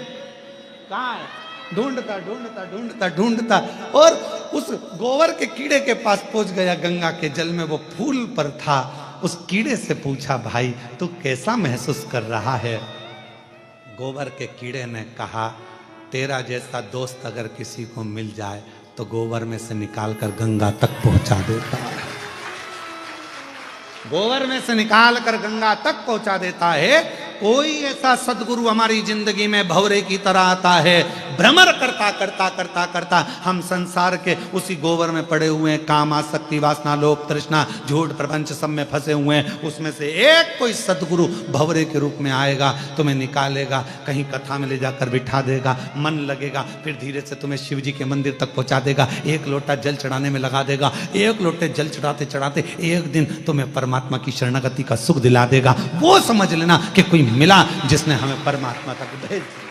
कहाँ है, ढूंढता ढूंढता ढूंढता ढूंढता और उस गोबर के कीड़े के पास पहुंच गया। गंगा के जल में वो फूल पर था। उस कीड़े से पूछा, भाई तू कैसा महसूस कर रहा है? गोबर के कीड़े ने कहा, तेरा जैसा दोस्त अगर किसी को मिल जाए तो गोबर में से निकालकर गंगा तक पहुंचा देता है, गोबर में से निकाल कर गंगा तक पहुंचा देता है। कोई ऐसा सदगुरु हमारी जिंदगी में भौरे की तरह आता है, भ्रमर करता करता करता करता हम संसार के उसी गोबर में पड़े हुए हैं, काम आसक्ति वासना लोभ तृष्णा झूठ प्रपंच सब में फंसे हुए हैं। उसमें से एक कोई सदगुरु भौरे के रूप में आएगा, तुम्हें निकालेगा, कहीं कथा में ले जाकर बिठा देगा, मन लगेगा, फिर धीरे से तुम्हें शिव जी के मंदिर तक पहुंचा देगा, एक लोटा जल चढ़ाने में लगा देगा, एक लोटे जल चढ़ाते चढ़ाते एक दिन तुम्हें परमात्मा की शरणागति का सुख दिला देगा। वो समझ लेना कि कोई मिला जिसने हमें परमात्मा तक भेज दिया।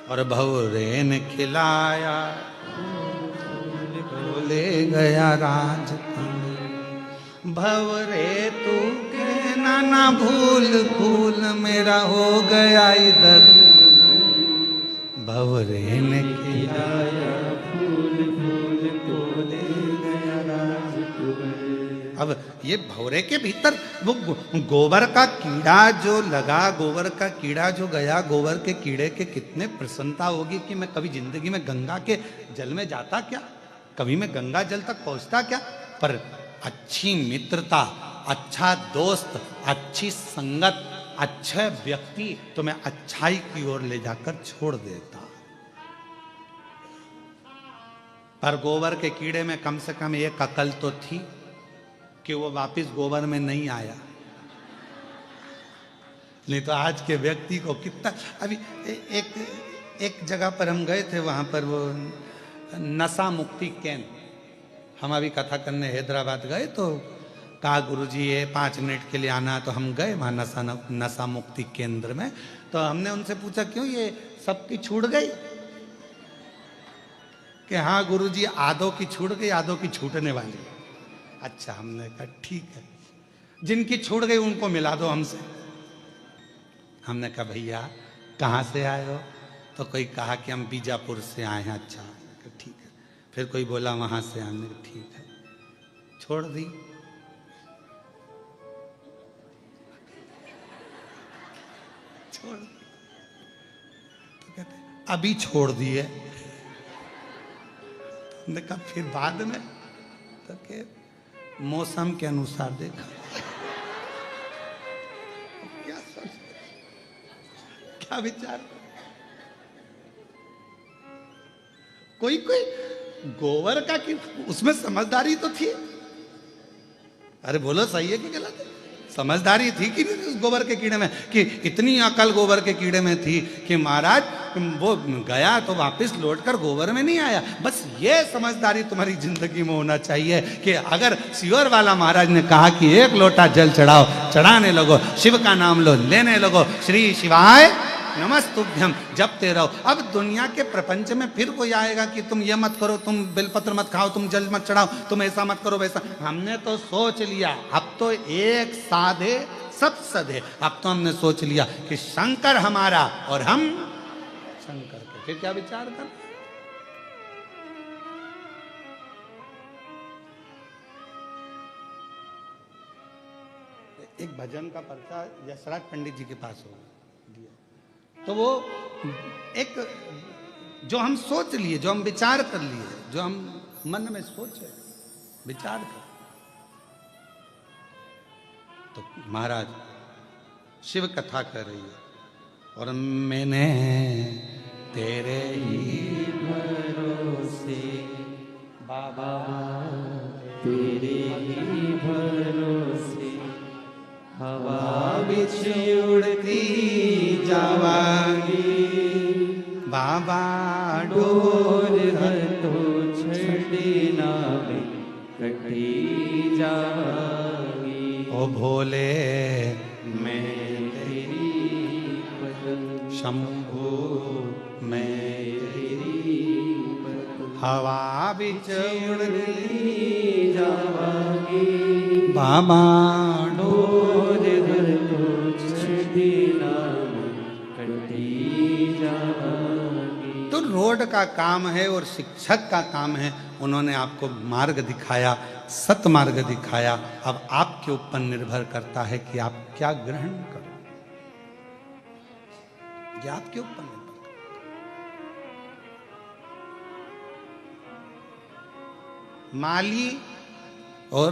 और भौरे ने खिलाया ले गया राज, भौरे तू कहना ना भूल, फूल मेरा हो गया इधर, भौरे ने खिलाया फूल फूल को ले गया राज। अब ये भौरे के भीतर वो गोबर का कीड़ा जो लगा, गोबर का कीड़ा जो गया, गोबर के कीड़े के कितने प्रसन्नता होगी कि मैं कभी जिंदगी में गंगा के जल में जाता क्या, कभी मैं गंगा जल तक पहुंचता क्या। पर अच्छी मित्रता, अच्छा दोस्त, अच्छी संगत, अच्छा व्यक्ति तुम्हें अच्छाई की ओर ले जाकर छोड़ देता। पर गोबर के कीड़े में कम से कम एक अकल तो थी कि वो वापस गोबर में नहीं आया, नहीं तो आज के व्यक्ति को कितना। अभी एक जगह पर हम गए थे, वहां पर वो नशा मुक्ति केंद्र, हम अभी कथा करने हैदराबाद गए तो कहा गुरुजी ये 5 मिनट के लिए आना, तो हम गए वहां नशा मुक्ति केंद्र में। तो हमने उनसे पूछा क्यों ये सबकी छूट गई, कि हाँ गुरुजी आधों की छूट गई, आधों की छूटने वाली। अच्छा, हमने कहा ठीक है, जिनकी छूट गई उनको मिला दो हमसे। हमने कहा भैया कहाँ से आए हो, तो कोई कहा कि हम बीजापुर से आए हैं। अच्छा ठीक है, फिर कोई बोला वहां से, हमने कहा ठीक है, छोड़ दी। छोड़ दी तो कहते अभी छोड़ दिए। हमने कहा फिर बाद में, तो के मौसम के अनुसार देखा। क्या सोच, क्या विचार, कोई गोबर का कीड़ा, उसमें समझदारी तो थी। अरे बोलो सही है कि गलत है? समझदारी थी कि नहीं उस गोबर के कीड़े में? कि इतनी अकल गोबर के कीड़े में थी कि महाराज वो गया तो वापस लौटकर गोबर में नहीं आया। बस ये समझदारी तुम्हारी जिंदगी में होना चाहिए कि अगर शिवर वाला महाराज ने कहा कि एक लोटा जल चढ़ाओ, चढ़ाने लगो, शिव का नाम लो, लेने लगो, श्री शिवाय नमस्तुभ्यम जपते रहो। अब दुनिया के प्रपंच में फिर कोई आएगा कि तुम ये मत करो, तुम बेलपत्र मत खाओ, तुम जल मत चढ़ाओ, तुम ऐसा मत करो वैसा। हमने तो सोच लिया, अब तो एक साधे सब सधे। अब तो हमने सोच लिया कि शंकर हमारा और हम शंकर के, फिर क्या विचार कर। एक भजन का पर्चा यशराज पंडित जी के पास होगा, तो वो एक जो हम सोच लिए, जो हम विचार कर लिए, जो हम मन में सोचे विचार कर, तो महाराज शिव कथा कर रही है और मैंने तेरे ही भरोसे बाबा तेरे ही भरोसे हवा बिछ उड़ती जावांगी बाबा डोर है तो छड़ी नावे कटी जावांगी। ओ भोले मैं तेरी पदम शंभु मैं तेरी पदम हवा बिच उड़ती जावांगी बाबा डोर घर तो छड़ी नावे कटी जावांगी। तो रोड का काम है और शिक्षक का काम है। उन्होंने आपको मार्ग दिखाया, सत मार्ग दिखाया। अब आपके ऊपर निर्भर करता है कि आप क्या ग्रहण करो, ये आपके ऊपर निर्भर करता है। माली और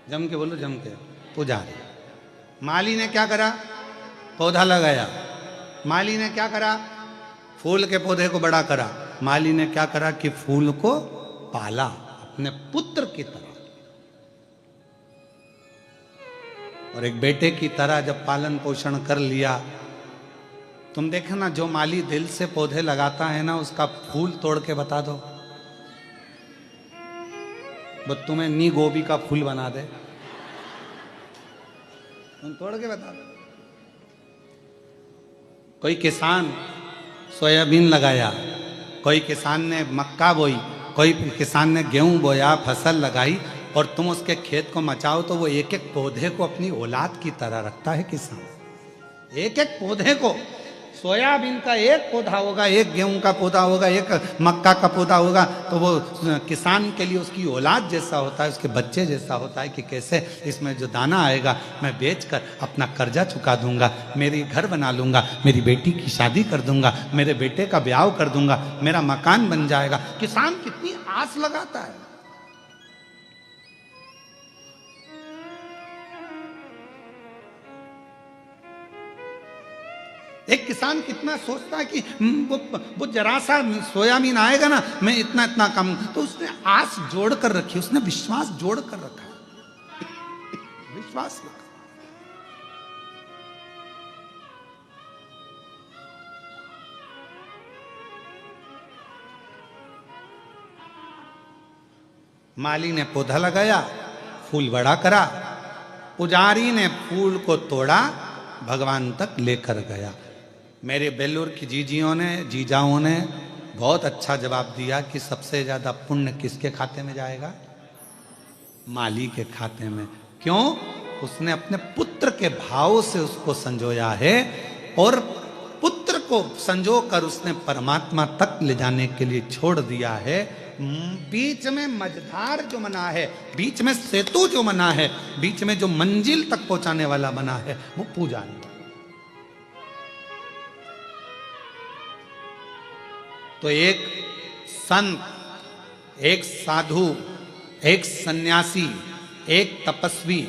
जम के बोलो, जम के पुजारी। माली ने क्या करा? पौधा लगाया। माली ने क्या करा? फूल के पौधे को बड़ा करा। माली ने क्या करा कि फूल को पाला अपने पुत्र की तरह, और एक बेटे की तरह जब पालन पोषण कर लिया। तुम देखना, जो माली दिल से पौधे लगाता है ना, उसका फूल तोड़ के बता दो, वो तुम्हें नी गोभी का फूल बना दे। तुम तोड़ के बता दो। कोई किसान सोयाबीन लगाया, कोई किसान ने मक्का बोई, कोई किसान ने गेहूं बोया, फसल लगाई, और तुम उसके खेत को मचाओ तो वो एक एक पौधे को अपनी औलाद की तरह रखता है किसान। एक एक पौधे को, सोयाबीन का एक पौधा होगा, एक गेहूं का पौधा होगा, एक मक्का का पौधा होगा, तो वो किसान के लिए उसकी औलाद जैसा होता है, उसके बच्चे जैसा होता है कि कैसे इसमें जो दाना आएगा मैं बेचकर अपना कर्जा चुका दूंगा, मेरी घर बना लूंगा, मेरी बेटी की शादी कर दूंगा, मेरे बेटे का ब्याह कर दूंगा, मेरा मकान बन जाएगा। किसान कितनी आस लगाता है। एक किसान कितना सोचता है कि वो जरा सा सोयाबीन आएगा ना, मैं इतना इतना कम, तो उसने आस जोड़ कर रखी, उसने विश्वास जोड़ कर रखा, विश्वास रखा। माली ने पौधा लगाया, फूल बड़ा करा, पुजारी ने फूल को तोड़ा, भगवान तक लेकर गया। मेरे बेलूर की जीजाओं ने बहुत अच्छा जवाब दिया कि सबसे ज्यादा पुण्य किसके खाते में जाएगा? माली के खाते में। क्यों? उसने अपने पुत्र के भाव से उसको संजोया है, और पुत्र को संजो कर उसने परमात्मा तक ले जाने के लिए छोड़ दिया है। बीच में मझधार जो बना है, बीच में सेतु जो बना है, बीच में जो मंजिल तक पहुंचाने वाला बना है, वो पूजारी। तो एक संत, एक साधु, एक सन्यासी, एक तपस्वी,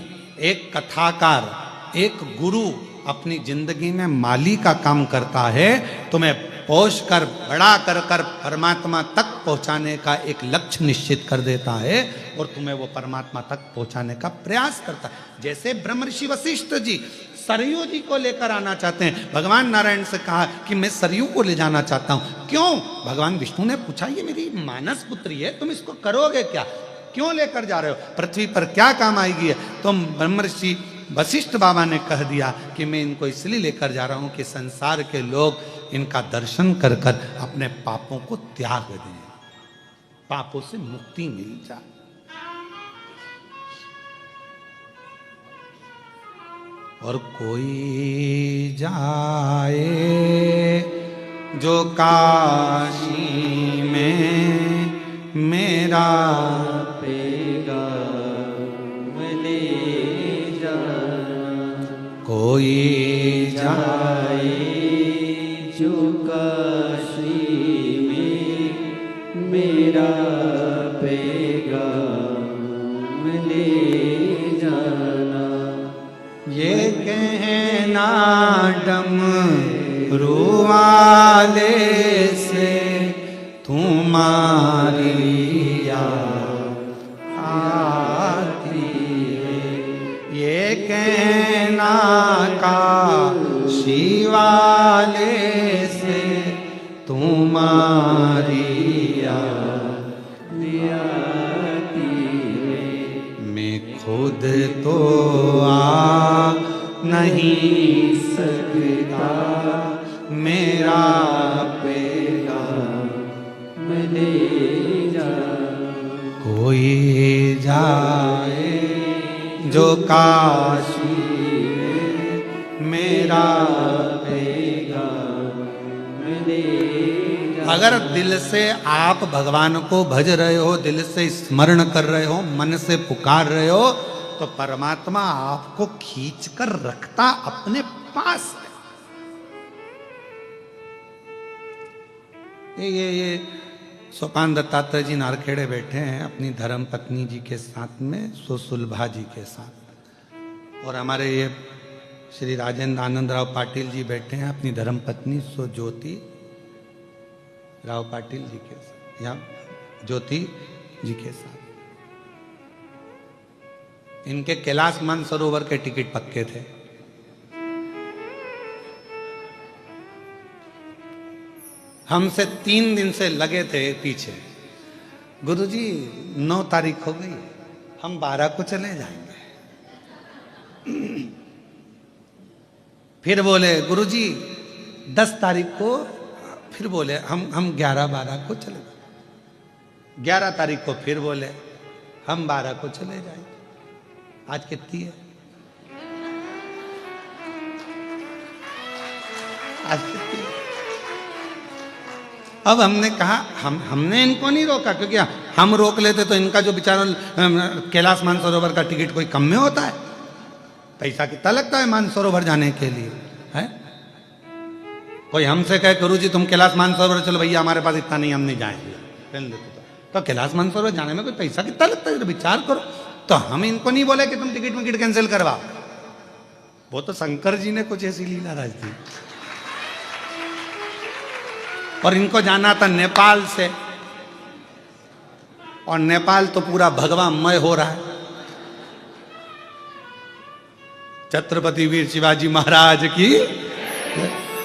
एक कथाकार, एक गुरु अपनी जिंदगी में माली का काम करता है, तुम्हें पोष कर बड़ा कर कर परमात्मा तक पहुंचाने का एक लक्ष्य निश्चित कर देता है और तुम्हें वो परमात्मा तक पहुंचाने का प्रयास करता है। जैसे ब्रह्मर्षि वशिष्ठ जी सरयू जी को लेकर आना चाहते हैं, भगवान नारायण से कहा कि मैं सरयू को ले जाना चाहता हूं। क्यों? भगवान विष्णु ने पूछा, ये मेरी मानस पुत्री है, तुम इसको करोगे क्या, क्यों लेकर जा रहे हो, पृथ्वी पर क्या काम आएगी है? तो ब्रह्मर्षि वशिष्ठ बाबा ने कह दिया कि मैं इनको इसलिए लेकर जा रहा हूं कि संसार के लोग इनका दर्शन कर कर अपने पापों को त्याग दें, पापों से मुक्ति मिल जाए। और कोई जाए जो काशी में मेरा पेगा ले जाना, कोई जाए जो काशी में मेरा पेगा ले जाना। ये कहना डमरू वाले से तुम्हारी याद आती है, ये कहना काशी वाले से तुम्हारी याद आती है। मैं खुद तो आ नहीं सकता, मेरा पैगाम ले जा। कोई जाए जो काशी में मेरा पैगाम ले जा। अगर दिल से आप भगवान को भज रहे हो, दिल से स्मरण कर रहे हो, मन से पुकार रहे हो, तो परमात्मा आपको खींच कर रखता अपने पास है। ये सोपान दत्तात्रेय जी नारखेड़े बैठे हैं अपनी धर्म पत्नी जी के साथ में, सुलभा जी के साथ, और हमारे ये श्री राजेंद्र आनंद राव पाटिल जी बैठे हैं अपनी धर्म पत्नी ज्योति राव पाटिल जी के साथ, या ज्योति जी के साथ। इनके कैलाश मानसरोवर के टिकट पक्के थे। हमसे 3 दिन से लगे थे पीछे, गुरुजी 9 तारीख हो गई, हम 12 को चले जाएंगे। फिर बोले गुरुजी 10 तारीख को, फिर बोले हम 11-12 को चले जाएंगे। 11 तारीख को फिर बोले हम 12 को चले जाएंगे। आज कितनी है? आज कितनी है? अब हमने कहा हमने इनको नहीं रोका, क्योंकि हम रोक लेते तो इनका जो बेचारा कैलाश मानसरोवर का टिकट कोई कम में होता है, पैसा कितना लगता है मानसरोवर जाने के लिए है? कोई हमसे कहे गुरुजी तुम कैलाश मानसरोवर चलो, भैया हमारे पास इतना नहीं, हम नहीं जाएंगे। तो कैलाश मानसरोवर जाने में कोई पैसा कितना लगता है, विचार करो। तो हम इनको नहीं बोले कि तुम टिकट कैंसिल करवा, वो तो शंकर जी ने कुछ ऐसी लीला रच दी। और इनको जाना था नेपाल से, और नेपाल तो पूरा भगवामय हो रहा है। छत्रपति वीर शिवाजी महाराज की,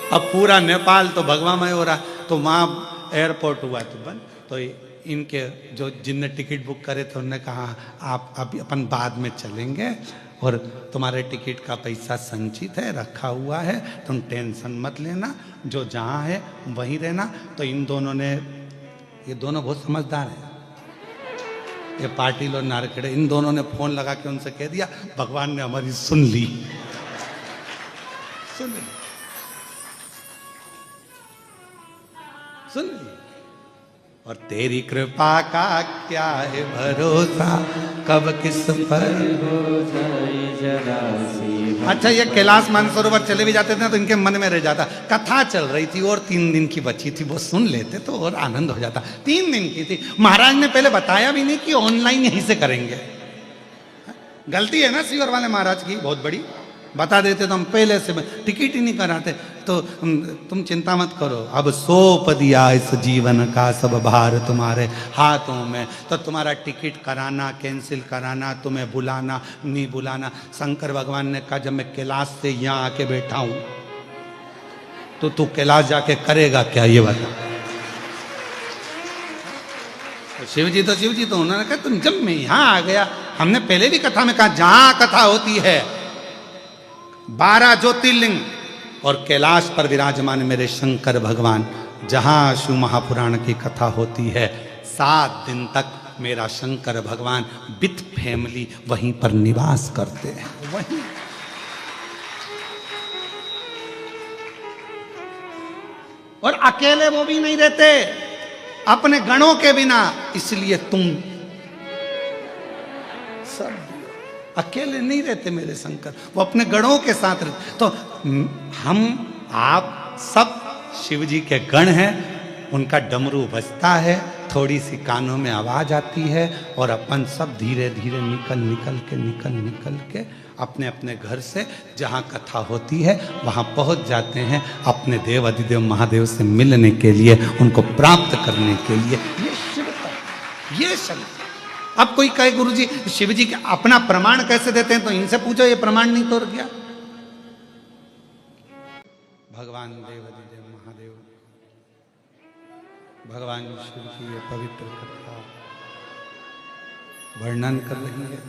अब पूरा नेपाल तो भगवामय हो रहा है। तो वहां एयरपोर्ट हुआ तो बंद, तो इनके जो जिनने टिकट बुक करे थे उन्होंने कहा आप अभी अपन बाद में चलेंगे और तुम्हारे टिकट का पैसा संचित है, रखा हुआ है, तुम टेंशन मत लेना, जो जहाँ है वहीं रहना। तो इन दोनों ने, ये दोनों बहुत समझदार हैं, ये पाटिल और नारखेड़े, इन दोनों ने फोन लगा के उनसे कह दिया भगवान ने हमारी सुन ली, सुन ली, सुन ली। और तेरी कृपा का क्या है भरोसा, कब किस पर हो जाए जरा सी। अच्छा, ये कैलाश मानसरोवर चले भी जाते थे तो इनके मन में रह जाता, कथा चल रही थी और 3 दिन की बची थी, वो सुन लेते तो और आनंद हो जाता। 3 दिन की थी, महाराज ने पहले बताया भी नहीं कि ऑनलाइन यहीं से करेंगे। गलती है ना सीवर वाले महाराज की बहुत बड़ी, बता देते तो हम पहले से टिकट ही नहीं कराते। तो तुम चिंता मत करो, अब सौंप दिया इस जीवन का सब भार तुम्हारे हाथों में। तो तुम्हारा टिकट कराना, कैंसिल कराना, तुम्हें बुलाना, नहीं बुलाना, शंकर भगवान ने कहा जब मैं कैलाश से यहाँ आके बैठा हूं तो तू कैलाश जाके करेगा क्या, ये बता। तो शिव जी तो उन्होंने कहा तुम जब मैं यहां आ गया, हमने पहले भी कथा में कहा जहां कथा होती है 12 ज्योतिर्लिंग और कैलाश पर विराजमान मेरे शंकर भगवान, जहां शिव महापुराण की कथा होती है 7 दिन तक मेरा शंकर भगवान विथ फैमिली वहीं पर निवास करते हैं। वहीं और अकेले वो भी नहीं रहते, अपने गणों के बिना। इसलिए तुम सब अकेले नहीं रहते मेरे शंकर, वो अपने गणों के साथ रहते। तो हम आप सब शिव जी के गण हैं, उनका डमरू बजता है, थोड़ी सी कानों में आवाज आती है और अपन सब धीरे धीरे निकल के अपने अपने घर से जहाँ कथा होती है वहाँ पहुँच जाते हैं, अपने देव अधिदेव महादेव से मिलने के लिए, उनको प्राप्त करने के लिए। ये शिव का, ये शंकर। अब कोई कहे गुरुजी शिव जी का अपना प्रमाण कैसे देते हैं, तो इनसे पूछो, ये प्रमाण नहीं तोड़ गया। भगवान देव अधिदेव महादेव, भगवान शिव की ये पवित्र कथा वर्णन कर रही है।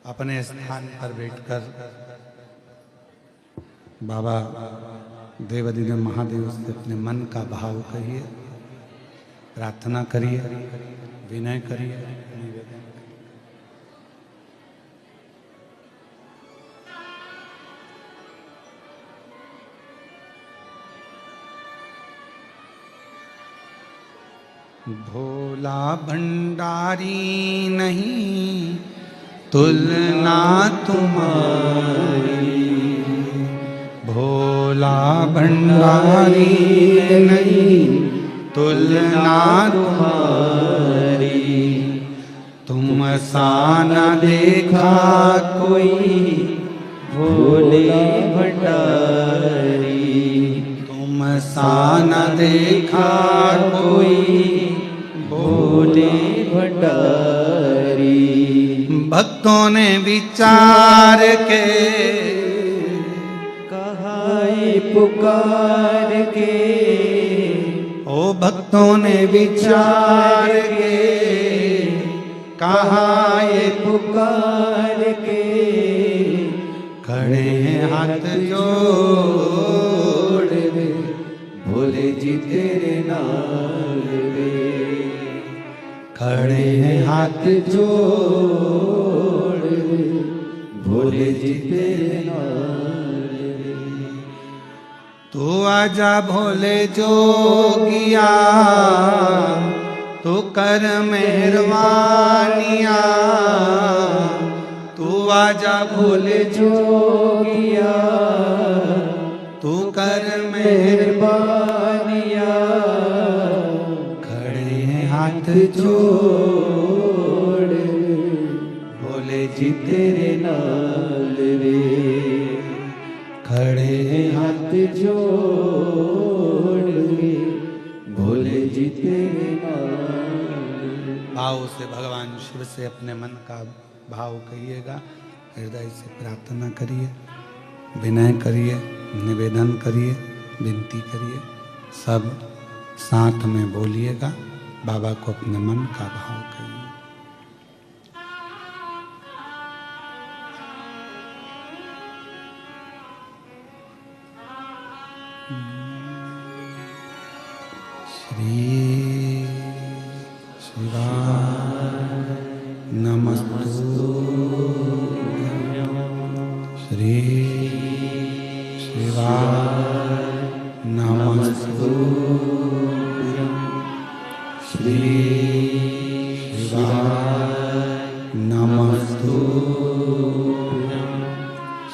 अपने स्थान पर बैठकर बाबा देव अधिदेव महादेव से अपने मन का भाव कहिए, प्रार्थना करिए, विनय करिए, निवेदन करिए। भोला भंडारी नहीं तुलना तुम्हारी, भोला भंडारी नहीं तुलना तुम्हारी, तुम सा न देखा कोई भोले भंडारी, तुम सा न देखा कोई भोले भंडारी। भक्तों ने विचार के कहा पुकार के, ओ भक्तों ने विचार के कहा ये पुकार के, खड़े हैं हाथ जोड़ रे भोले जी तेरे नाल रे, खड़े हैं हाथ जोड़ रे भोले जी तेरे नाल रे। तू आजा भोले जोगिया, तू कर मेहरबानिया, तू आजा भोले जोगिया, तू कर मेहरबानिया, खड़े हैं हाथ जोड़ भोले जी तेरे नाल रे, खड़े हैं हाथ जोड़ भोले जी तेरे नाल। भाव से भगवान शिव से अपने मन का भाव कहिएगा, हृदय से प्रार्थना करिए, विनय करिए, निवेदन करिए, विनती करिए, सब साथ में बोलिएगा, बाबा को अपने मन का भाव कहिए। श्री शिवाय नमस्तुभ्यं, श्री शिवाय नमस्तुभ्यं, श्री शिवाय नमस्तुभ्यं,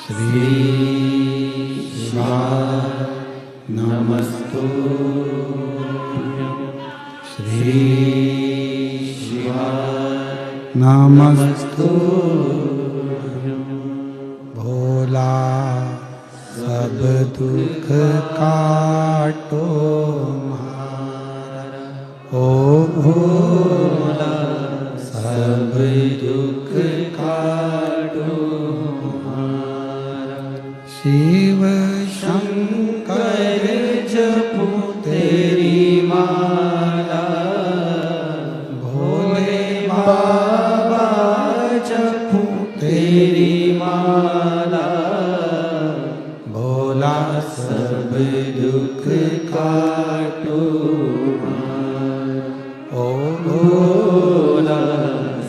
श्री शिवाय नमस्तुभ्यं, श्री शिवाय नमस्तुभ्यं। सब दुख काटो हमारा। ओ भोला सब दुख काटो हमारा। शिव शंकर जपो तेरी माला, भोले बाबा जपो तेरी माला। भोला सब दुख काटो हमारा। ओ भोला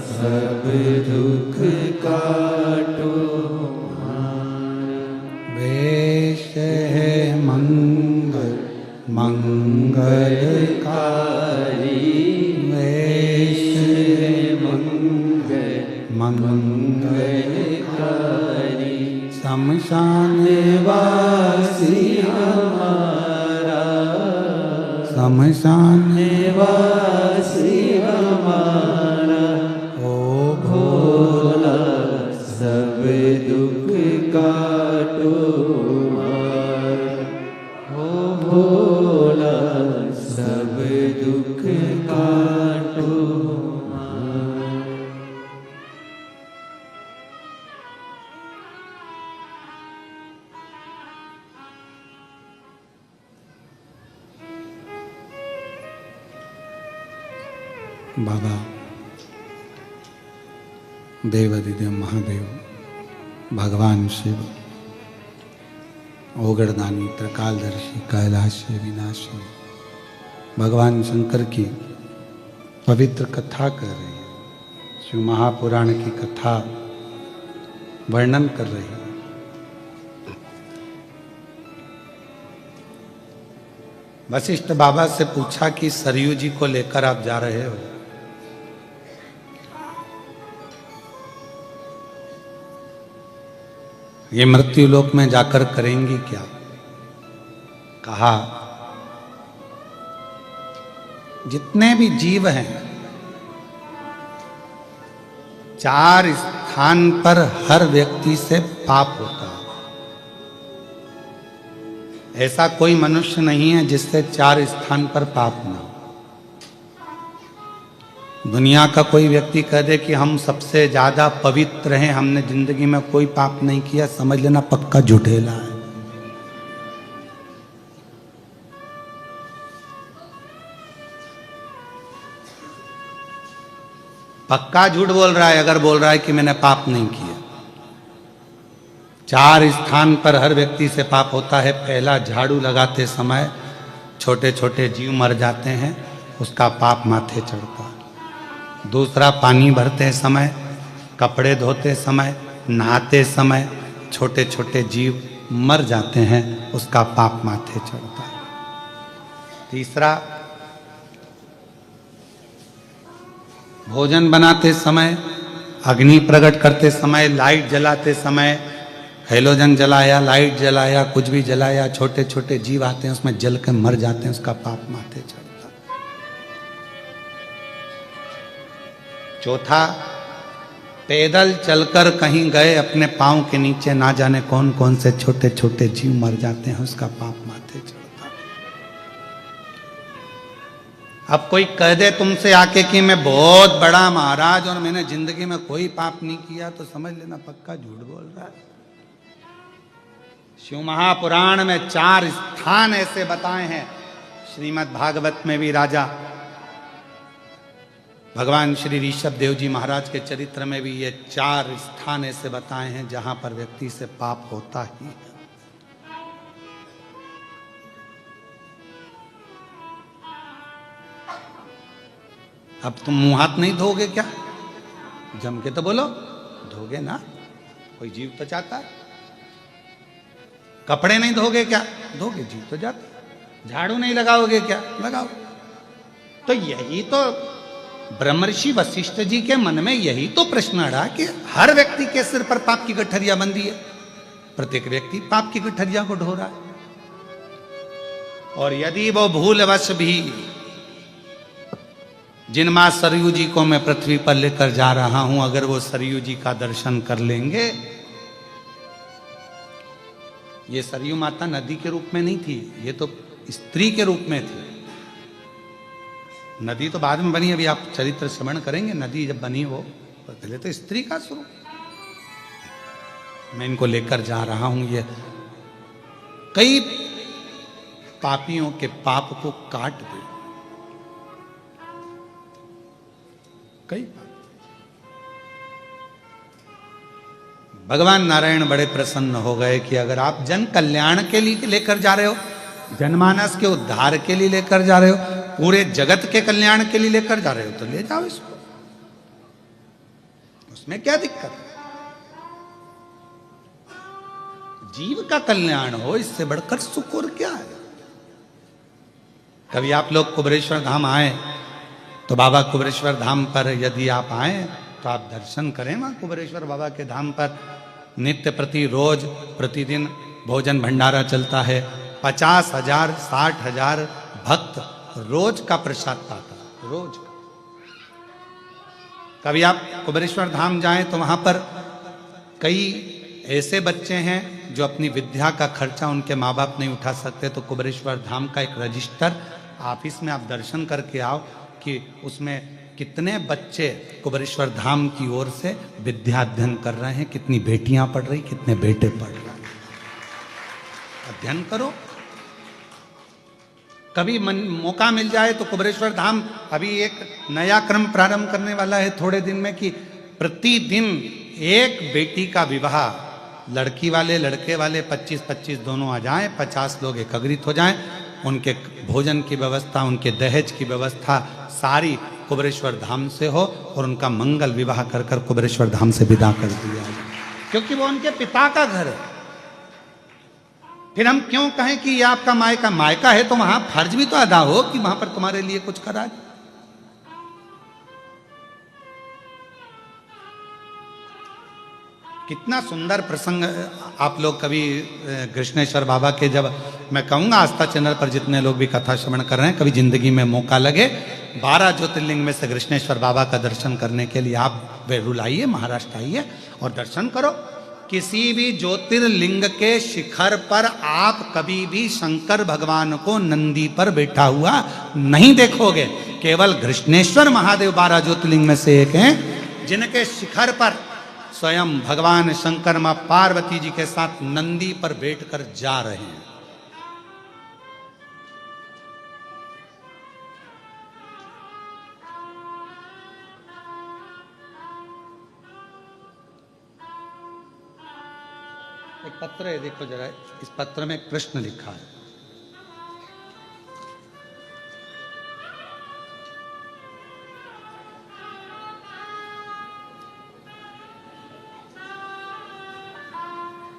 सब दुख काटो हमारा। वेश है मंगल मंगलकारी, वेश है मंगलकारी। शमशान वासी हमारा, शमशान वासी हमारा। ओ भोला सब दुख काटो हमारा। ओ भोला सब दुख काटो हमारा। बाबा देवादिदेव महादेव भगवान शिव ओगरदानी त्रिकालदर्शी कैलाशी विनाशी भगवान शंकर की पवित्र कथा कर रही है। शिव महापुराण की कथा वर्णन कर रही है। वशिष्ठ बाबा से पूछा कि सरयू जी को लेकर आप जा रहे हो, ये मृत्यु लोक में जाकर करेंगी क्या? कहा जितने भी जीव हैं, 4 स्थान पर हर व्यक्ति से पाप होता है। ऐसा कोई मनुष्य नहीं है जिससे 4 स्थान पर पाप ना हो। दुनिया का कोई व्यक्ति कह दे कि हम सबसे ज्यादा पवित्र हैं, हमने जिंदगी में कोई पाप नहीं किया, समझ लेना पक्का झूठेला है। पक्का झूठ बोल रहा है अगर बोल रहा है कि मैंने पाप नहीं किया। 4 स्थान पर हर व्यक्ति से पाप होता है। पहला, झाड़ू लगाते समय छोटे छोटे जीव मर जाते हैं, उसका पाप माथे चढ़ता है। दूसरा, पानी भरते समय, कपड़े धोते समय, नहाते समय छोटे छोटे जीव मर जाते हैं, उसका पाप माथे चढ़ता है। तीसरा, भोजन बनाते समय, अग्नि प्रकट करते समय, लाइट जलाते समय, हेलोजन जलाया, लाइट जलाया, कुछ भी जलाया, छोटे छोटे जीव आते हैं उसमें जल के मर जाते हैं, उसका पाप माथे चढ़ता है। चौथा, पैदल चलकर कहीं गए, अपने पांव के नीचे ना जाने कौन कौन से छोटे छोटे जीव मर जाते हैं, उसका पाप माथे चढ़ता है। अब कोई कह दे तुमसे आके कि मैं बहुत बड़ा महाराज और मैंने जिंदगी में कोई पाप नहीं किया, तो समझ लेना पक्का झूठ बोल रहा है। शिव महापुराण में 4 स्थान ऐसे बताए हैं। श्रीमद् भागवत में भी राजा भगवान श्री ऋषभ देव जी महाराज के चरित्र में भी ये 4 स्थान ऐसे बताए हैं जहां पर व्यक्ति से पाप होता ही है। अब तुम मुंह हाथ नहीं धोगे क्या? जम के तो बोलो, धोगे ना, कोई जीव तो चाहता है। कपड़े नहीं धोगे क्या? धोगे, जीव तो जाता। झाड़ू नहीं लगाओगे क्या? लगाओ। तो यही तो ब्रह्मर्षि वशिष्ठ जी के मन में यही तो प्रश्न अड़ा कि हर व्यक्ति के सिर पर पाप की गठरिया बंधी है, प्रत्येक व्यक्ति पाप की गठरिया को ढो रहा है। और यदि वो भूलवश भी जिन मां सरयू जी को मैं पृथ्वी पर लेकर जा रहा हूं, अगर वो सरयू जी का दर्शन कर लेंगे ये सरयू माता नदी के रूप में नहीं थी, ये तो स्त्री के रूप में थी। नदी तो बाद में बनी, अभी आप चरित्र श्रवण करेंगे, नदी जब बनी वो पहले तो स्त्री का स्वरूप। मैं इनको लेकर जा रहा हूं, ये कई पापियों के पाप को काट दे, कई भगवान नारायण बड़े प्रसन्न हो गए कि अगर आप जन कल्याण के लिए लेकर जा रहे हो, जनमानस के उद्धार के लिए लेकर जा रहे हो, पूरे जगत के कल्याण के लिए लेकर जा रहे हो, तो ले जाओ इसको, उसमें क्या दिक्कत है? जीव का कल्याण हो, इससे बढ़कर सुख और क्या है? कभी आप लोग कुबेरेश्वर धाम आए तो बाबा कुबेरेश्वर धाम पर यदि आप आए तो आप दर्शन करें वहां कुबेरेश्वर बाबा के धाम पर। नित्य प्रति रोज प्रतिदिन भोजन भंडारा चलता है। 50,000 60,000 भक्त रोज का प्रसाद पाता, रोज। कभी आप कुबेरेश्वर धाम जाएं तो वहां पर कई ऐसे बच्चे हैं जो अपनी विद्या का खर्चा उनके माँ बाप नहीं उठा सकते, तो कुबेरेश्वर धाम का एक रजिस्टर ऑफिस में आप दर्शन करके आओ कि उसमें कितने बच्चे कुबेरेश्वर धाम की ओर से विद्या अध्ययन कर रहे हैं, कितनी बेटियां पढ़ रही, कितने बेटे पढ़ रहे हैं। अध्ययन करो। कभी मौका मिल जाए तो कुबेरेश्वर धाम अभी एक नया क्रम प्रारंभ करने वाला है थोड़े दिन में कि प्रतिदिन एक बेटी का विवाह, लड़की वाले लड़के वाले 25-25 दोनों आ जाएं, 50 लोग एकत्रित हो जाएं, उनके भोजन की व्यवस्था, उनके दहेज की व्यवस्था सारी कुबेरेश्वर धाम से हो और उनका मंगल विवाह कर कर कुबेरेश्वर धाम से विदा कर दिया जाए, क्योंकि वो उनके पिता का घर है। फिर हम क्यों कहें कि ये आपका मायका? मायका है तो वहां फर्ज भी तो अदा हो कि वहां पर तुम्हारे लिए कुछ करा जाए। कितना सुंदर प्रसंग। आप लोग कभी कृष्णेश्वर बाबा के, जब मैं कहूंगा आस्था चैनल पर जितने लोग भी कथा श्रवण कर रहे हैं, कभी जिंदगी में मौका लगे 12 ज्योतिर्लिंग में से कृष्णेश्वर बाबा का दर्शन करने के लिए आप वेरुल आइए, महाराष्ट्र आइए और दर्शन करो। किसी भी ज्योतिर्लिंग के शिखर पर आप कभी भी शंकर भगवान को नंदी पर बैठा हुआ नहीं देखोगे। केवल कृष्णेश्वर महादेव 12 ज्योतिर्लिंग में से एक हैं जिनके शिखर पर स्वयं भगवान शंकर मां पार्वती जी के साथ नंदी पर बैठकर जा रहे हैं। एक पत्र है, देखो जरा, इस पत्र में प्रश्न लिखा है।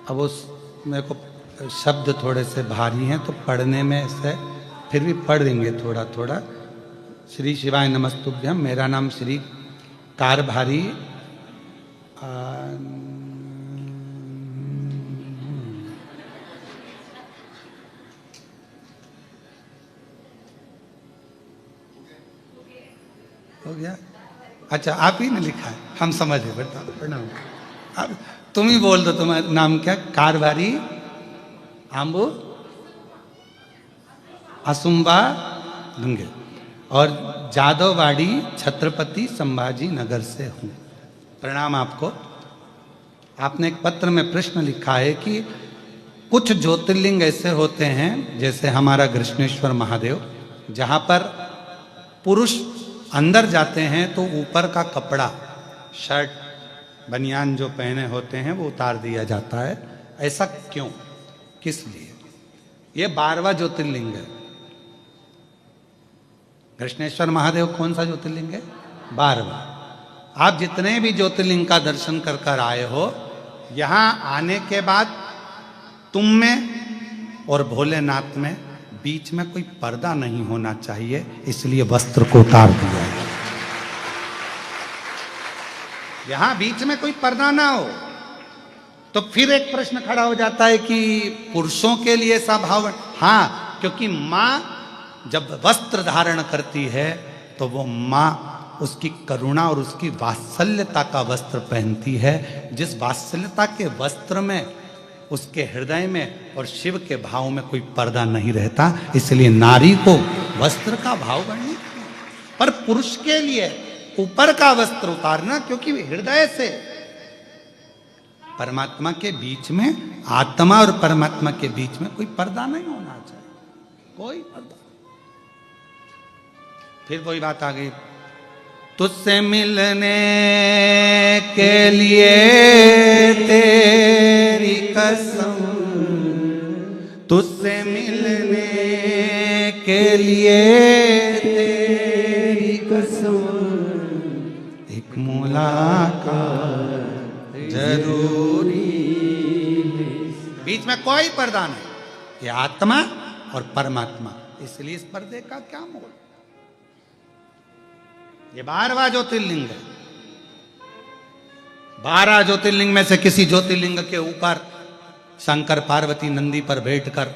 अब उस मेरे को शब्द थोड़े से भारी हैं तो पढ़ने में से फिर भी पढ़ देंगे थोड़ा थोड़ा। श्री शिवाय नमस्तुभ्यम। मेरा नाम श्री कारभारी हो गया। अच्छा, आप ही ने लिखा है, हम समझ गए। प्रणाम। अब तुम ही बोल दो, तुम्हारा नाम क्या? कारभारी आंबू असुम्बा लुंगे और जादववाड़ी छत्रपति संभाजी नगर से हूं। प्रणाम आपको। आपने एक पत्र में प्रश्न लिखा है कि कुछ ज्योतिर्लिंग ऐसे होते हैं जैसे हमारा कृष्णेश्वर महादेव, जहां पर पुरुष अंदर जाते हैं तो ऊपर का कपड़ा, शर्ट बनियान जो पहने होते हैं वो उतार दिया जाता है। ऐसा क्यों, किस लिए? ये 12वां ज्योतिर्लिंग है। कृष्णेश्वर महादेव कौन सा ज्योतिर्लिंग है? 12वां। आप जितने भी ज्योतिर्लिंग का दर्शन कर कर आए हो, यहां आने के बाद तुम में और भोलेनाथ में बीच में कोई पर्दा नहीं होना चाहिए, इसलिए वस्त्र को उतार दिया है। यहां बीच में कोई पर्दा ना हो। तो फिर एक प्रश्न खड़ा हो जाता है कि पुरुषों के लिए ऐसा भाव? हाँ, क्योंकि मां जब वस्त्र धारण करती है तो वो मां उसकी करुणा और उसकी वात्सल्यता का वस्त्र पहनती है। जिस वात्सल्यता के वस्त्र में उसके हृदय में और शिव के भाव में कोई पर्दा नहीं रहता। इसलिए नारी को वस्त्र का भाव वर्णित किया, पर पुरुष के लिए ऊपर का वस्त्र उतारना, क्योंकि हृदय से परमात्मा के बीच में, आत्मा और परमात्मा के बीच में कोई पर्दा नहीं होना चाहिए, कोई पर्दा। फिर वही बात आ गई, तुझसे मिलने के लिए तेरी कसम, तुझसे मिलने के लिए तेरी कसम, एक मुलाकात जरूरी है। बीच में कोई पर्दा नहीं, ये आत्मा और परमात्मा, इसलिए इस पर्दे का क्या मोल। ये 12वां ज्योतिर्लिंग है। 12 ज्योतिर्लिंग में से किसी ज्योतिर्लिंग के ऊपर शंकर पार्वती नंदी पर बैठकर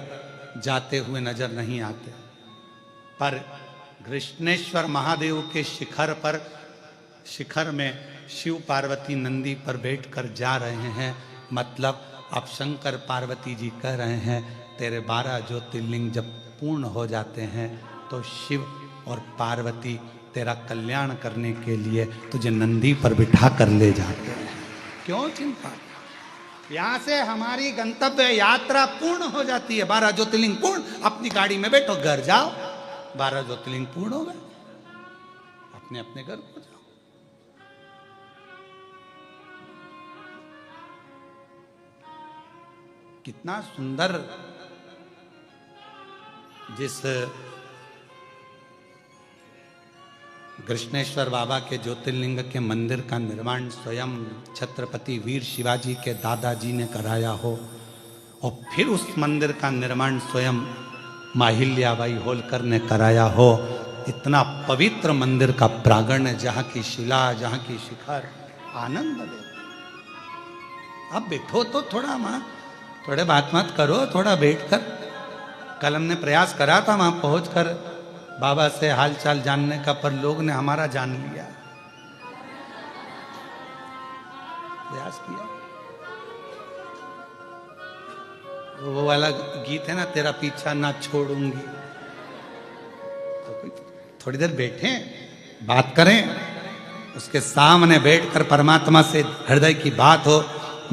जाते हुए नजर नहीं आते, पर कृष्णेश्वर महादेव के शिखर में शिव पार्वती नंदी पर बैठकर जा रहे हैं। मतलब अब शंकर पार्वती जी कह रहे हैं, तेरे 12 ज्योतिर्लिंग जब पूर्ण हो जाते हैं तो शिव और पार्वती तेरा कल्याण करने के लिए तुझे नंदी पर बिठा कर ले जाते हैं। क्यों चिंता, यहां से हमारी गंतव्य यात्रा पूर्ण हो जाती है। 12 ज्योतिर्लिंग पूर्ण, अपनी गाड़ी में बैठो, घर जाओ। 12 ज्योतिर्लिंग पूर्ण हो गए, अपने अपने घर को जाओ। कितना सुंदर, जिस कृष्णेश्वर बाबा के ज्योतिर्लिंग के मंदिर का निर्माण स्वयं छत्रपति वीर शिवाजी के दादाजी ने कराया हो, और फिर उस मंदिर का निर्माण स्वयं माहिल्याबाई होलकर ने कराया हो, इतना पवित्र मंदिर का प्रांगण, जहाँ की शिला, जहाँ की शिखर आनंद दे। अब बैठो तो थोड़ा, माँ थोड़े बात मत करो, थोड़ा बैठकर। कल हमने प्रयास करा था वहां पहुंचकर बाबा से हालचाल जानने का, पर लोग ने हमारा जान लिया। प्रयास किया, वो वाला गीत है ना, तेरा पीछा ना छोड़ूंगी। तो थोड़ी देर बैठे, बात करें, उसके सामने बैठकर परमात्मा से हृदय की बात हो।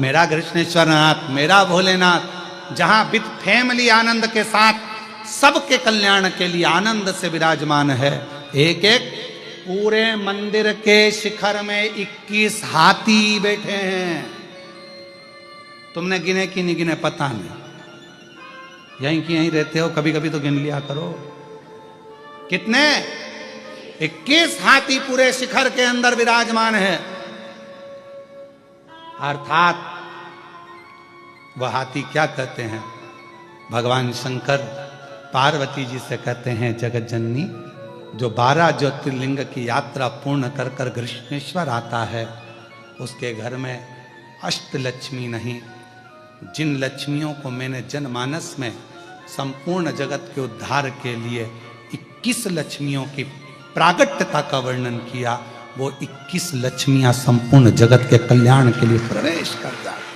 मेरा कृष्णेश्वर नाथ, मेरा भोलेनाथ, जहां विद फैमिली आनंद के साथ सबके कल्याण के लिए आनंद से विराजमान है। एक एक पूरे मंदिर के शिखर में 21 हाथी बैठे हैं। तुमने गिने कि नहीं गिने पता नहीं, यहीं की यहीं रहते हो, कभी कभी तो गिन लिया करो। कितने? 21 हाथी पूरे शिखर के अंदर विराजमान है। अर्थात वह हाथी क्या कहते हैं? भगवान शंकर पार्वती जी से कहते हैं, जगत जननी, जो 12 ज्योतिर्लिंग की यात्रा पूर्ण कर कर कृष्णेश्वर आता है, उसके घर में अष्टलक्ष्मी नहीं, जिन लक्ष्मियों को मैंने जनमानस में संपूर्ण जगत के उद्धार के लिए 21 लक्ष्मियों की प्रागट्यता का वर्णन किया, वो 21 लक्ष्मियां संपूर्ण जगत के कल्याण के लिए प्रवेश कर जाए।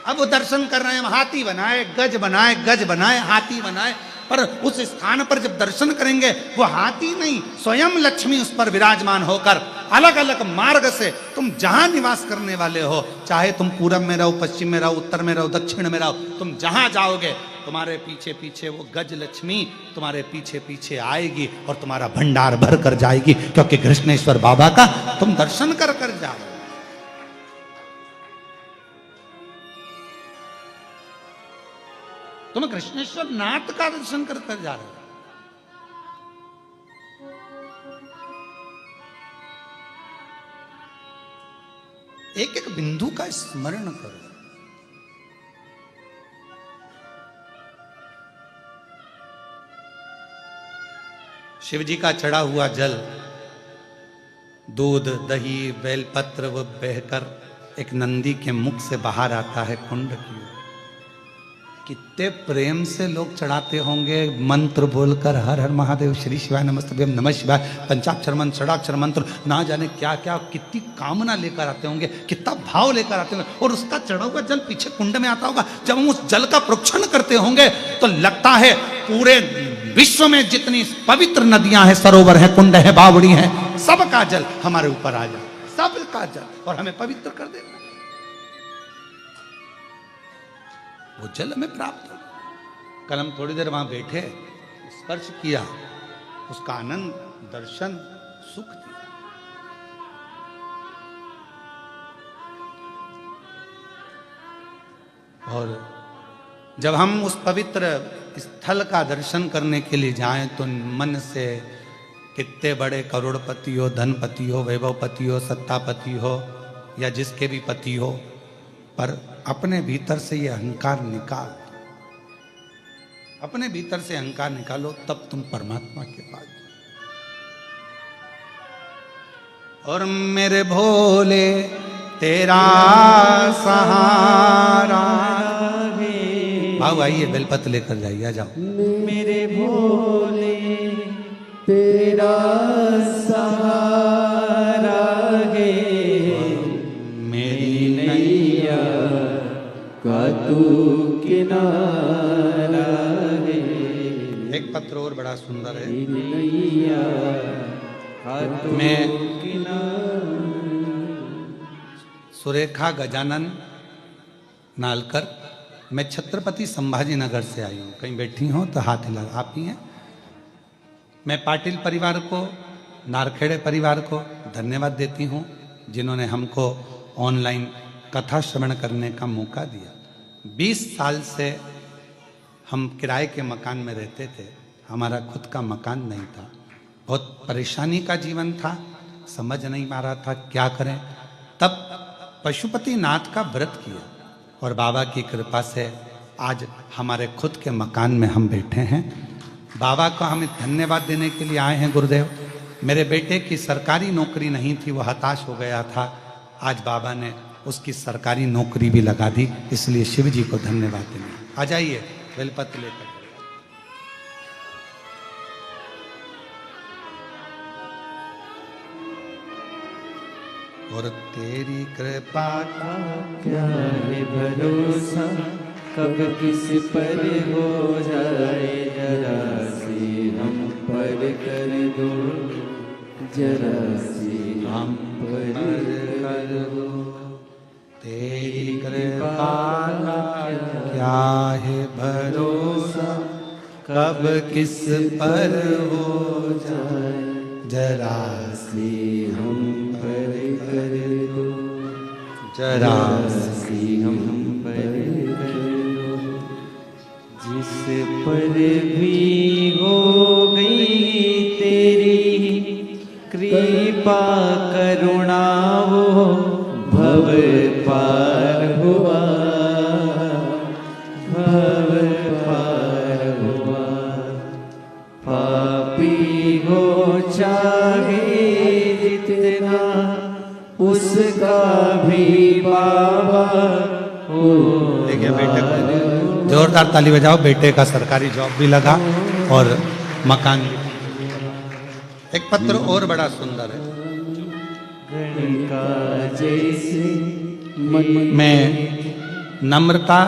अब वो दर्शन कर रहे हैं, हाथी बनाए, गज बनाए, हाथी बनाए, पर उस स्थान पर जब दर्शन करेंगे वो हाथी नहीं, स्वयं लक्ष्मी उस पर विराजमान होकर अलग अलग मार्ग से, तुम जहां निवास करने वाले हो, चाहे तुम पूरब में रहो, पश्चिम में रहो, उत्तर में रहो, दक्षिण में रहो, तुम जहां जाओगे तुम्हारे पीछे पीछे वो गज लक्ष्मी तुम्हारे पीछे पीछे आएगी और तुम्हारा भंडार भर कर जाएगी, क्योंकि कृष्णेश्वर बाबा का तुम दर्शन कर कर जाओ। तुम कृष्णेश्वर नाथ का दर्शन कर कर जा रहे हो। एक एक बिंदु का स्मरण करो। शिव जी का चढ़ा हुआ जल, दूध, दही, बेलपत्र वो बहकर एक नंदी के मुख से बाहर आता है कुंड की ओर। कितने प्रेम से लोग चढ़ाते होंगे मंत्र बोलकर, हर हर महादेव, श्री शिवाय नमस्तभ्यम, नमः शिवाय, पंचाक्षर मंत्र, षडाक्षर मंत्र, ना जाने क्या क्या, कितनी कामना लेकर आते होंगे, कितना भाव लेकर आते होंगे, और उसका चढ़ा हुआ जल पीछे कुंड में आता होगा। जब हम उस जल का प्रोक्षण करते होंगे तो लगता है पूरे विश्व में जितनी पवित्र नदियां हैं, सरोवर है, कुंड है, बावड़ी है, सबका जल हमारे ऊपर आ जाए, सबका जल, और हमें पवित्र कर देगा। वो जल हमें प्राप्त हो। कल हम थोड़ी देर वहां बैठे, स्पर्श किया, उसका आनंद, दर्शन, सुख दिया। और जब हम उस पवित्र स्थल का दर्शन करने के लिए जाएं तो मन से कितने बड़े करोड़पति हो, धनपति हो, वैभवपति हो, सत्तापति हो, या जिसके भी पति हो, पर अपने भीतर से ये अहंकार निकाल, अपने भीतर से अहंकार निकालो, तब तुम परमात्मा के पास। और मेरे भोले तेरा सहारा, भाव आइए बेलपत्र लेकर जाइए, आ जाओ। मेरे भोले तेरा सहारा है, मेरी नैया का तू किनारा है। एक पत्र और बड़ा सुंदर है। नैया का तू मैं किनारा। सुरेखा गजानन नालकर, मैं छत्रपति संभाजी नगर से आई हूँ। कहीं बैठी हो तो हाथ हिला, आप ही हैं। मैं पाटिल परिवार को, नारखेड़े परिवार को धन्यवाद देती हूँ, जिन्होंने हमको ऑनलाइन कथा श्रवण करने का मौका दिया। 20 साल से हम किराए के मकान में रहते थे, हमारा खुद का मकान नहीं था, बहुत परेशानी का जीवन था, समझ नहीं आ रहा था क्या करें। तब पशुपति नाथ का व्रत किया और बाबा की कृपा से आज हमारे खुद के मकान में हम बैठे हैं। बाबा को हम धन्यवाद देने के लिए आए हैं। गुरुदेव, मेरे बेटे की सरकारी नौकरी नहीं थी, वो हताश हो गया था, आज बाबा ने उसकी सरकारी नौकरी भी लगा दी, इसलिए शिव जी को धन्यवाद देंगे। आ जाइए बेलपत्र लेकर। और तेरी कृपा का क्या है भरोसा, कब किस पर हो जाए, जरा सी हम पर कर दो, जरा सी हम पर कर दो। तेरी कृपा का क्या है भरोसा, कब किस पर हो जाए, जरा सी हम पर कर दो, जरा सी हम पर कर दो। जिस पर भी हो गई तेरी कृपा करुणा, वो भव पार हुआ, भव पार हुआ। पापी हो चाहे जितना, उसका भी बाबा हो। देखिए बेटे को जोरदार ताली बजाओ, बेटे का सरकारी जॉब भी लगा और मकान भी। एक पत्र और बड़ा सुंदर है। गणिका जैसे मैं नम्रता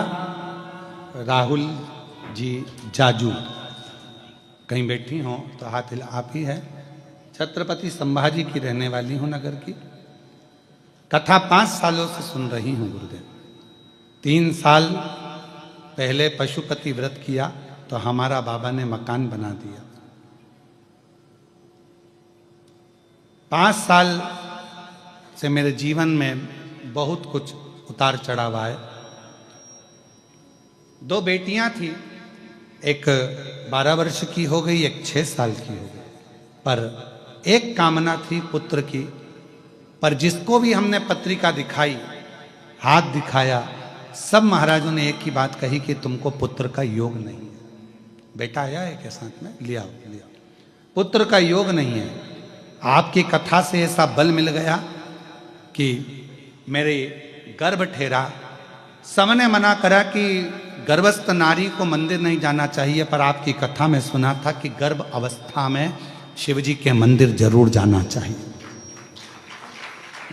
राहुल जी जाजू, कहीं बैठी हो तो हाथ हिला, आप ही है। छत्रपति संभाजी की रहने वाली हूँ, नगर की। कथा 5 सालों से सुन रही हूँ गुरुदेव। 3 साल पहले पशुपति व्रत किया तो हमारा बाबा ने मकान बना दिया। 5 साल से मेरे जीवन में बहुत कुछ उतार चढ़ाव आए। 2 बेटियां थी, एक 12 वर्ष की हो गई, एक 6 साल की हो गई, पर एक कामना थी पुत्र की। पर जिसको भी हमने पत्रिका दिखाई, हाथ दिखाया, सब महाराजों ने एक ही बात कही कि तुमको पुत्र का योग नहीं है। बेटा आया है क्या साथ में? लिया लिया, पुत्र का योग नहीं है। आपकी कथा से ऐसा बल मिल गया कि मेरे गर्भ ठेरा। सबने मना करा कि गर्भस्थ नारी को मंदिर नहीं जाना चाहिए, पर आपकी कथा में सुना था कि गर्भ अवस्था में शिव जी के मंदिर जरूर जाना चाहिए।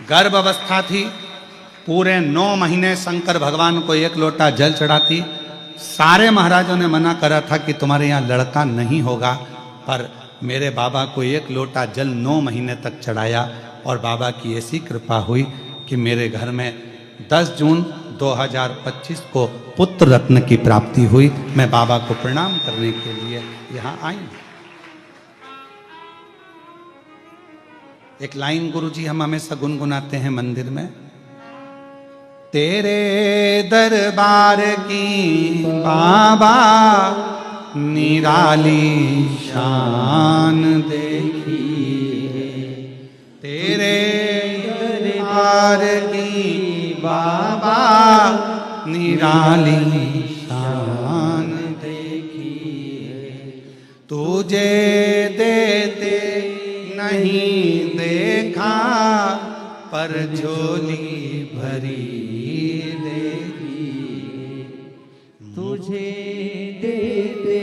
गर्भ अवस्था थी, पूरे 9 महीने शंकर भगवान को 1 लोटा जल चढ़ाती। सारे महाराजों ने मना करा था कि तुम्हारे यहाँ लड़का नहीं होगा, पर मेरे बाबा को 1 लोटा जल 9 महीने तक चढ़ाया और बाबा की ऐसी कृपा हुई कि मेरे घर में 10 जून 2025 को पुत्र रत्न की प्राप्ति हुई। मैं बाबा को प्रणाम करने के लिए यहाँ आई। एक लाइन गुरुजी हम हमेशा गुनगुनाते हैं मंदिर में, तेरे दरबार की बाबा निराली शान देखी, तेरे दरबार की बाबा निराली शान देखी, तुझे देते नहीं देखा पर झोली भरी देखी, तुझे देते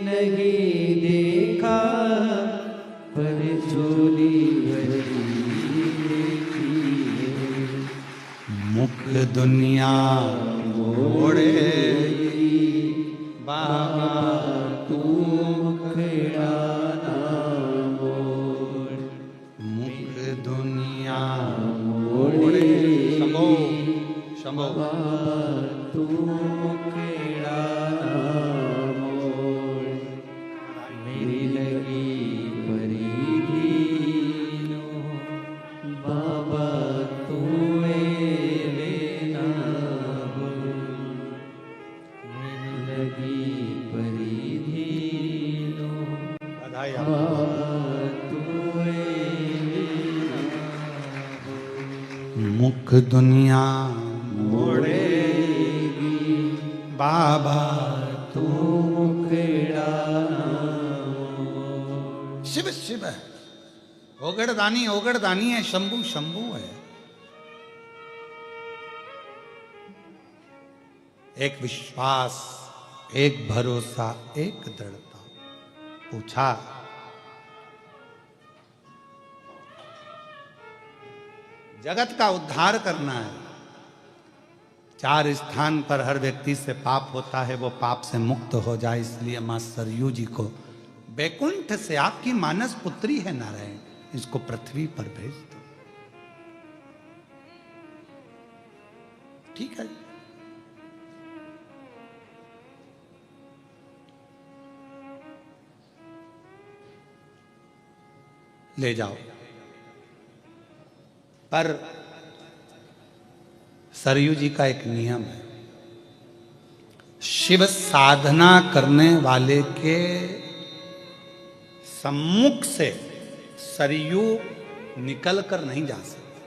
नहीं देखा पर झोली भरी देखी, मुख दुनिया मोड़े बाबा तू मुखड़ा ना मोड़, मुख दुनिया मोड़े। शंभो शंभो तू मुखड़ा ना मोड़, मेरी लगी परिधीनो बाबा तू मेरे ना बोल, मेरी लगी परिधीनो बधाई बाबा आपको। तू मेरे ना बोल, मुख दुनिया मोड़े बाबा तू मुखड़ा ना मोड़। शिव शिव है, ओगड़ दानी है, शंभु शंभु है। एक विश्वास, एक भरोसा, एक दृढ़ता। पूछा जगत का उद्धार करना है, 4 स्थान पर हर व्यक्ति से पाप होता है, वो पाप से मुक्त हो जाए, इसलिए मां सरयू जी को बैकुंठ से, आपकी मानस पुत्री है नारायण, इसको पृथ्वी पर भेज दो। ठीक है, ले जाओ। पर सरयू जी का एक नियम है, शिव साधना करने वाले के सम्मुख से सरयू निकल कर नहीं जा सकती,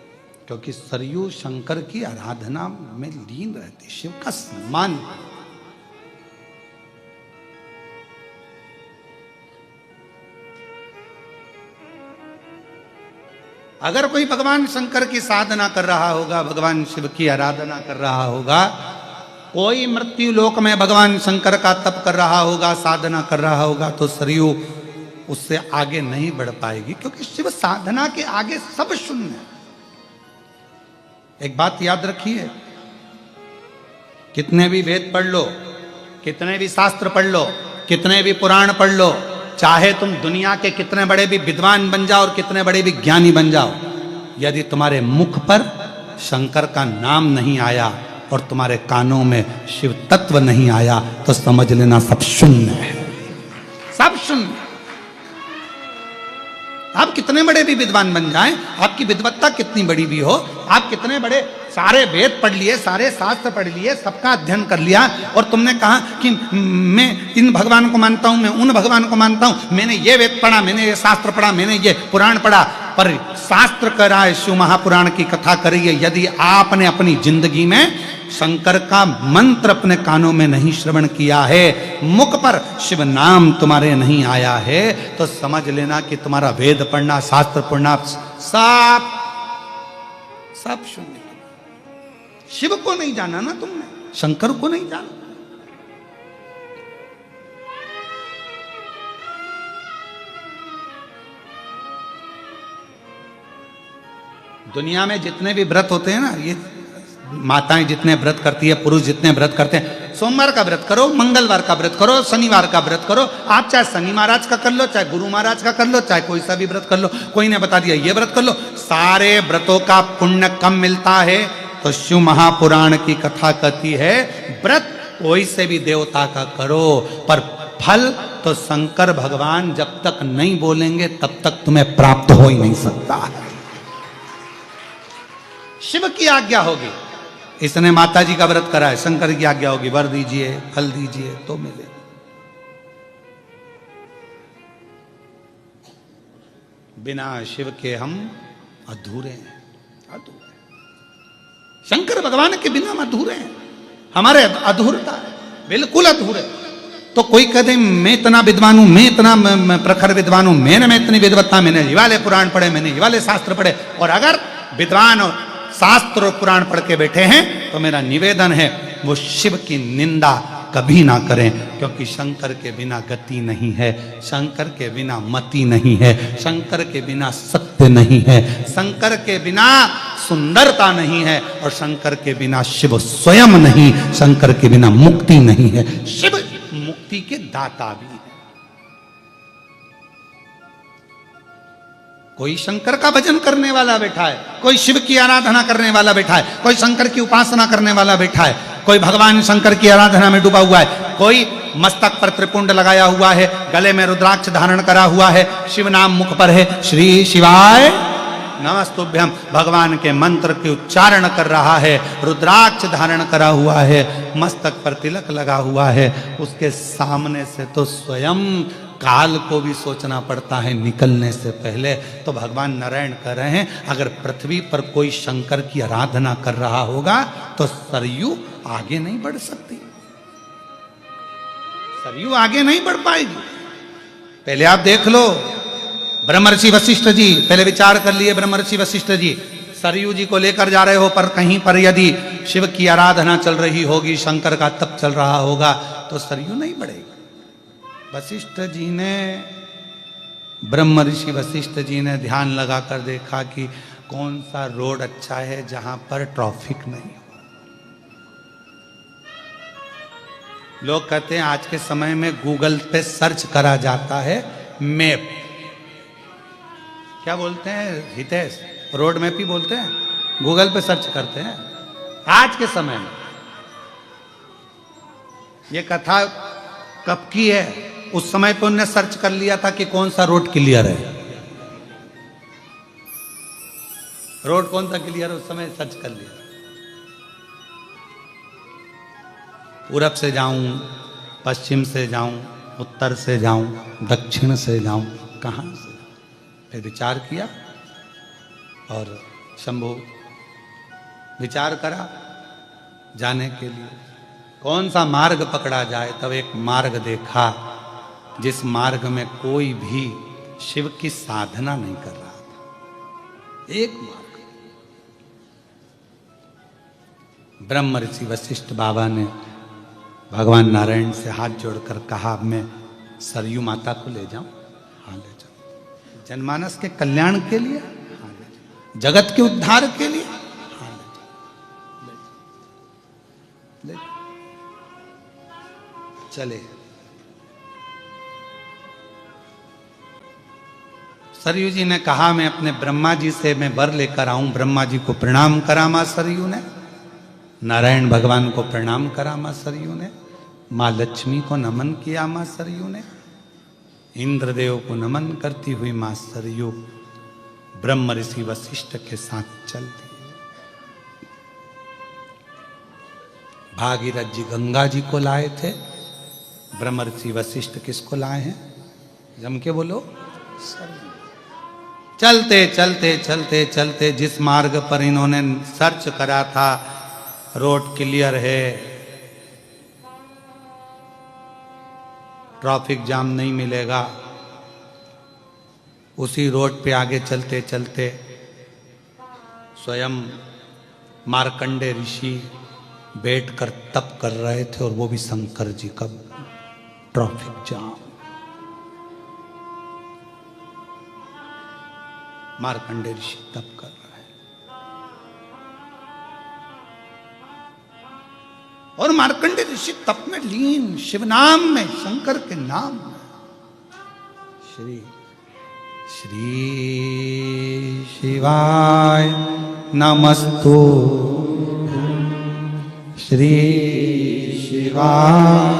क्योंकि सरयू शंकर की आराधना में लीन रहती, शिव का सम्मान। अगर कोई भगवान शंकर की साधना कर रहा होगा, भगवान शिव की आराधना कर रहा होगा, कोई मृत्यु लोक में भगवान शंकर का तप कर रहा होगा, साधना कर रहा होगा, तो सरयू उससे आगे नहीं बढ़ पाएगी, क्योंकि शिव साधना के आगे सब शून्य है। एक बात याद रखिए, कितने भी वेद पढ़ लो, कितने भी शास्त्र पढ़ लो, कितने भी पुराण पढ़ लो, चाहे तुम दुनिया के कितने बड़े भी विद्वान बन जाओ और कितने बड़े भी ज्ञानी बन जाओ, यदि तुम्हारे मुख पर शंकर का नाम नहीं आया और तुम्हारे कानों में शिव तत्व नहीं आया, तो समझ लेना सब शून्य है, सब शून्य। आप कितने बड़े भी विद्वान बन जाएं, आपकी विद्वत्ता कितनी बड़ी भी हो, आप कितने बड़े सारे वेद पढ़ लिए, सारे शास्त्र पढ़ लिए, सबका अध्ययन कर लिया, और तुमने कहा कि मैं इन भगवान को मानता हूं, मैं उन भगवान को मानता हूं, मैंने ये वेद पढ़ा, मैंने ये शास्त्र पढ़ा, मैंने ये पुराण पढ़ा, पर शास्त्र कह रहा है, शिव महापुराण की कथा करिए, यदि आपने अपनी जिंदगी में शंकर का मंत्र अपने कानों में नहीं श्रवण किया है, मुख पर शिव नाम तुम्हारे नहीं आया है, तो समझ लेना कि तुम्हारा वेद पढ़ना, शास्त्र पढ़ना सब शून्य। शिव को नहीं जाना ना तुमने, शंकर को नहीं जाना, दुनिया में जितने भी व्रत होते हैं ना, ये माताएं जितने व्रत करती है, पुरुष जितने व्रत करते हैं, सोमवार का व्रत करो, मंगलवार का व्रत करो, शनिवार का व्रत करो, आप चाहे शनि महाराज का कर लो, चाहे गुरु महाराज का कर लो, चाहे कोई सा भी व्रत कर लो, कोई ने बता दिया ये व्रत कर लो, सारे व्रतों का पुण्य कम मिलता है। तो शिव महापुराण की कथा कहती है व्रत कोई से भी देवता का करो, पर फल तो शंकर भगवान जब तक नहीं बोलेंगे तब तक तुम्हें प्राप्त हो ही नहीं सकता। शिव की आज्ञा होगी, इसने माता जी का व्रत करा है, शंकर की आज्ञा होगी, वर दीजिए, फल दीजिए तो मिले। बिना शिव के हम अधूरे हैं, अधूरे। शंकर भगवान के बिना हम अधूरे हैं, हमारे अधूरता है, बिल्कुल अधूरे। तो कोई कहते मैं इतना विद्वान हूं, मैं इतना प्रखर विद्वान हूं, मैंने इतनी विद्वत्ता, मैंने ये वाले पुराण पढ़े, मैंने ये वाले शास्त्र पढ़े। और अगर विद्वान और शास्त्र और पुराण पढ़ के बैठे हैं तो मेरा निवेदन है वो शिव की निंदा कभी ना करें, क्योंकि शंकर के बिना गति नहीं है, शंकर के बिना मति नहीं है, शंकर के बिना सत्य नहीं है, शंकर के बिना सुंदरता नहीं है, और शंकर के बिना शिव स्वयं नहीं, शंकर के बिना मुक्ति नहीं है। शिव मुक्ति के दाता भी है। कोई शंकर का भजन करने वाला बैठा है, कोई शिव की आराधना करने वाला बैठा है, कोई शंकर की उपासना करने वाला बैठा है, कोई भगवान शंकर की आराधना में डूबा हुआ है, कोई मस्तक पर त्रिपुंड लगाया हुआ है, गले में रुद्राक्ष धारण करा हुआ है, शिव नाम मुख पर है, श्री शिवाय नमस्तुभ्यम भगवान के मंत्र के उच्चारण कर रहा है, रुद्राक्ष धारण करा हुआ है, मस्तक पर तिलक लगा हुआ है, उसके सामने से तो स्वयं काल को भी सोचना पड़ता है निकलने से पहले। तो भगवान नारायण कह रहे हैं अगर पृथ्वी पर कोई शंकर की आराधना कर रहा होगा तो सरयू आगे नहीं बढ़ सकती, सरयू आगे नहीं बढ़ पाएगी। पहले आप देख लो, ब्रह्मर्षि वशिष्ठ जी, पहले विचार कर लिए ब्रह्मर्षि वशिष्ठ जी, सरयू जी को लेकर जा रहे हो, पर कहीं पर यदि शिव की आराधना चल रही होगी, शंकर का तप चल रहा होगा, तो सरयू नहीं बढ़ेगी। वशिष्ठ जी ने, ब्रह्म ऋषि वशिष्ठ जी ने ध्यान लगाकर देखा कि कौन सा रोड अच्छा है जहां पर ट्रैफिक नहीं हो। लोग कहते हैं आज के समय में गूगल पे सर्च करा जाता है मैप, क्या बोलते हैं हितेश, रोड मैप ही बोलते हैं, गूगल पे सर्च करते हैं आज के समय में। ये कथा कब की है? उस समय पे उन्होंने सर्च कर लिया था कि कौन सा रोड क्लियर है, रोड कौन सा क्लियर है उस समय सर्च कर लिया। पूरब से जाऊं, पश्चिम से जाऊं, उत्तर से जाऊं, दक्षिण से जाऊं, कहां से? फिर विचार किया और शंभु विचार करा जाने के लिए कौन सा मार्ग पकड़ा जाए। तब एक मार्ग देखा जिस मार्ग में कोई भी शिव की साधना नहीं कर रहा था, एक मार्ग। ब्रह्म ऋषि वशिष्ठ बाबा ने भगवान नारायण से हाथ जोड़कर कहा मैं सरयू माता को ले जाऊं? हाँ ले जाओ। जनमानस के कल्याण के लिए? हाँ ले जाओ। जगत के उद्धार के लिए? हाँ ले जाओ, ले जाओ। चले। सरयू जी ने कहा मैं अपने ब्रह्मा जी से मैं वर लेकर आऊं। ब्रह्मा जी को प्रणाम करा मां सरयू ने, नारायण भगवान को प्रणाम करा मां सरयू ने, मां लक्ष्मी को नमन किया मां सरयू ने, इंद्रदेव को नमन करती हुई मां सरयू ब्रह्म ऋषि वशिष्ठ के साथ चल दी। भागीरथ जी गंगा जी को लाए थे, ब्रह्म ऋषि वशिष्ठ किसको लाए हैं? जम के बोलो, सरयू। चलते चलते चलते चलते जिस मार्ग पर इन्होंने सर्च करा था रोड क्लियर है, ट्रैफिक जाम नहीं मिलेगा, उसी रोड पे आगे चलते चलते स्वयं मार्कंडे ऋषि बैठकर तप कर रहे थे, और वो भी शंकर जी का ट्रैफिक जाम। मार्कंडे ऋषि तप कर रहे हैं। और मार्कंडेय ऋषि तप में लीन, शिव नाम में, शंकर के नाम में। श्री श्री शिवाय नमस्तु, श्री शिवाय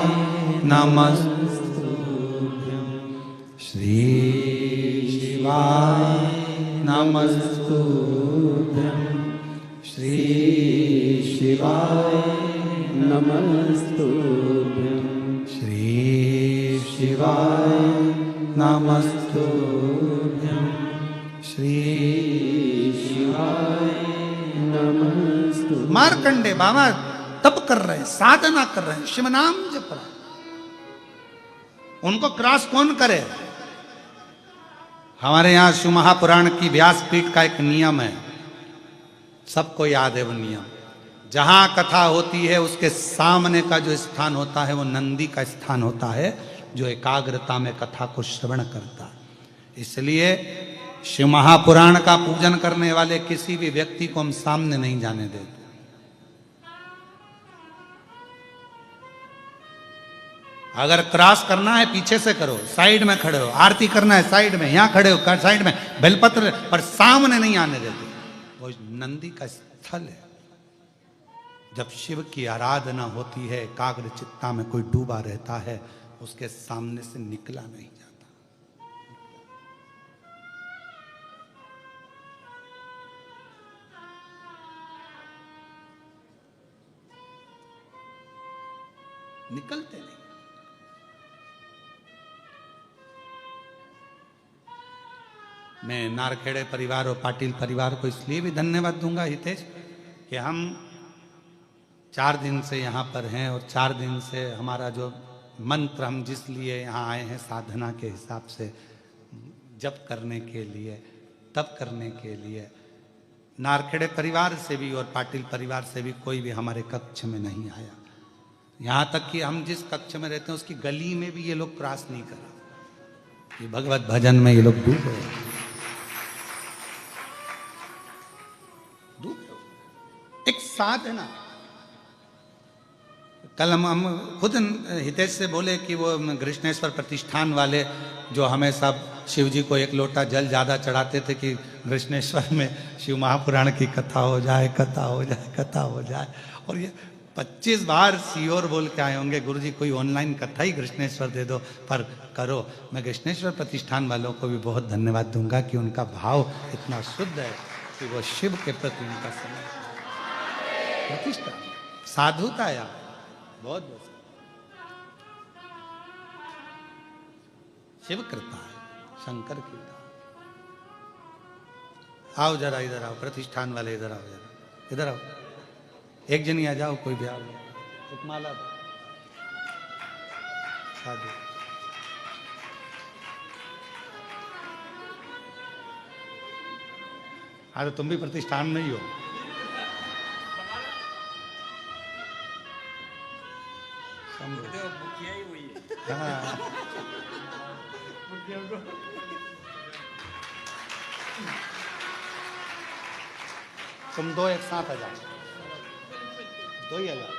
नमस्तु, श्री शिवाय नमस्तु, श्री शिवाय नमस्तुभ्यं श्री शिवाय नमस्तुभ्यं, श्री शिवाय नमस्तुभ्यं। मार्कंडेय बाबा तप कर रहे हैं, साधना कर रहे हैं, शिव नाम जप रहे हैं। उनको क्रॉस कौन करे? हमारे यहां शिव महापुराण की व्यासपीठ का एक नियम है, सबको याद है वो नियम। जहां कथा होती है उसके सामने का जो स्थान होता है वो नंदी का स्थान होता है, जो एकाग्रता में कथा को श्रवण करता है। इसलिए शिव महापुराण का पूजन करने वाले किसी भी व्यक्ति को हम सामने नहीं जाने देते। अगर क्रॉस करना है पीछे से करो, साइड में खड़े हो, आरती करना है साइड में, यहां खड़े हो साइड में, बेलपत्र पर सामने नहीं आने देते। वो नंदी का स्थल है। जब शिव की आराधना होती है, एकाग्र चित्ता में कोई डूबा रहता है, उसके सामने से निकला नहीं जाता। निकलते नहीं। मैं नारखेड़े परिवार और पाटिल परिवार को इसलिए भी धन्यवाद दूंगा हितेश, कि हम 4 दिन से यहाँ पर हैं और 4 दिन से हमारा जो मंत्र हम जिस लिए यहाँ आए हैं साधना के हिसाब से, जप करने के लिए, तप करने के लिए, नारखेड़े परिवार से भी और पाटिल परिवार से भी कोई भी हमारे कक्ष में नहीं आया। यहाँ तक कि हम जिस कक्ष में रहते हैं उसकी गली में भी ये लोग क्रॉस नहीं करा। ये भगवत भजन में ये लोग डूब गए। एक साधना। कल हम खुद हितेश से बोले कि वो कृष्णेश्वर प्रतिष्ठान वाले जो हमें सब शिव जी को 1 लोटा जल ज़्यादा चढ़ाते थे कि कृष्णेश्वर में शिव महापुराण की कथा हो जाए, कथा हो जाए, कथा हो जाए। और ये 25 बार सीओर बोल के आए होंगे, गुरुजी कोई ऑनलाइन कथा ही कृष्णेश्वर दे दो, पर करो। मैं कृष्णेश्वर प्रतिष्ठान वालों को भी बहुत धन्यवाद दूंगा कि उनका भाव इतना शुद्ध है कि वो शिव के प्रति उनका समय प्रतिष्ठा, साधुता है। बहुत बहुत शिव कृपा है, शंकर की। आओ जरा इधर आओ, प्रतिष्ठान वाले इधर आओ, जरा इधर आओ। एक जनी आ जाओ, कोई भी आओ। एक माला दो। साधु हाँ, तो तुम भी प्रतिष्ठान में ही हो। हाँ। तुम 2 एक साथ आ जाओ, 2 ही आ जाओ।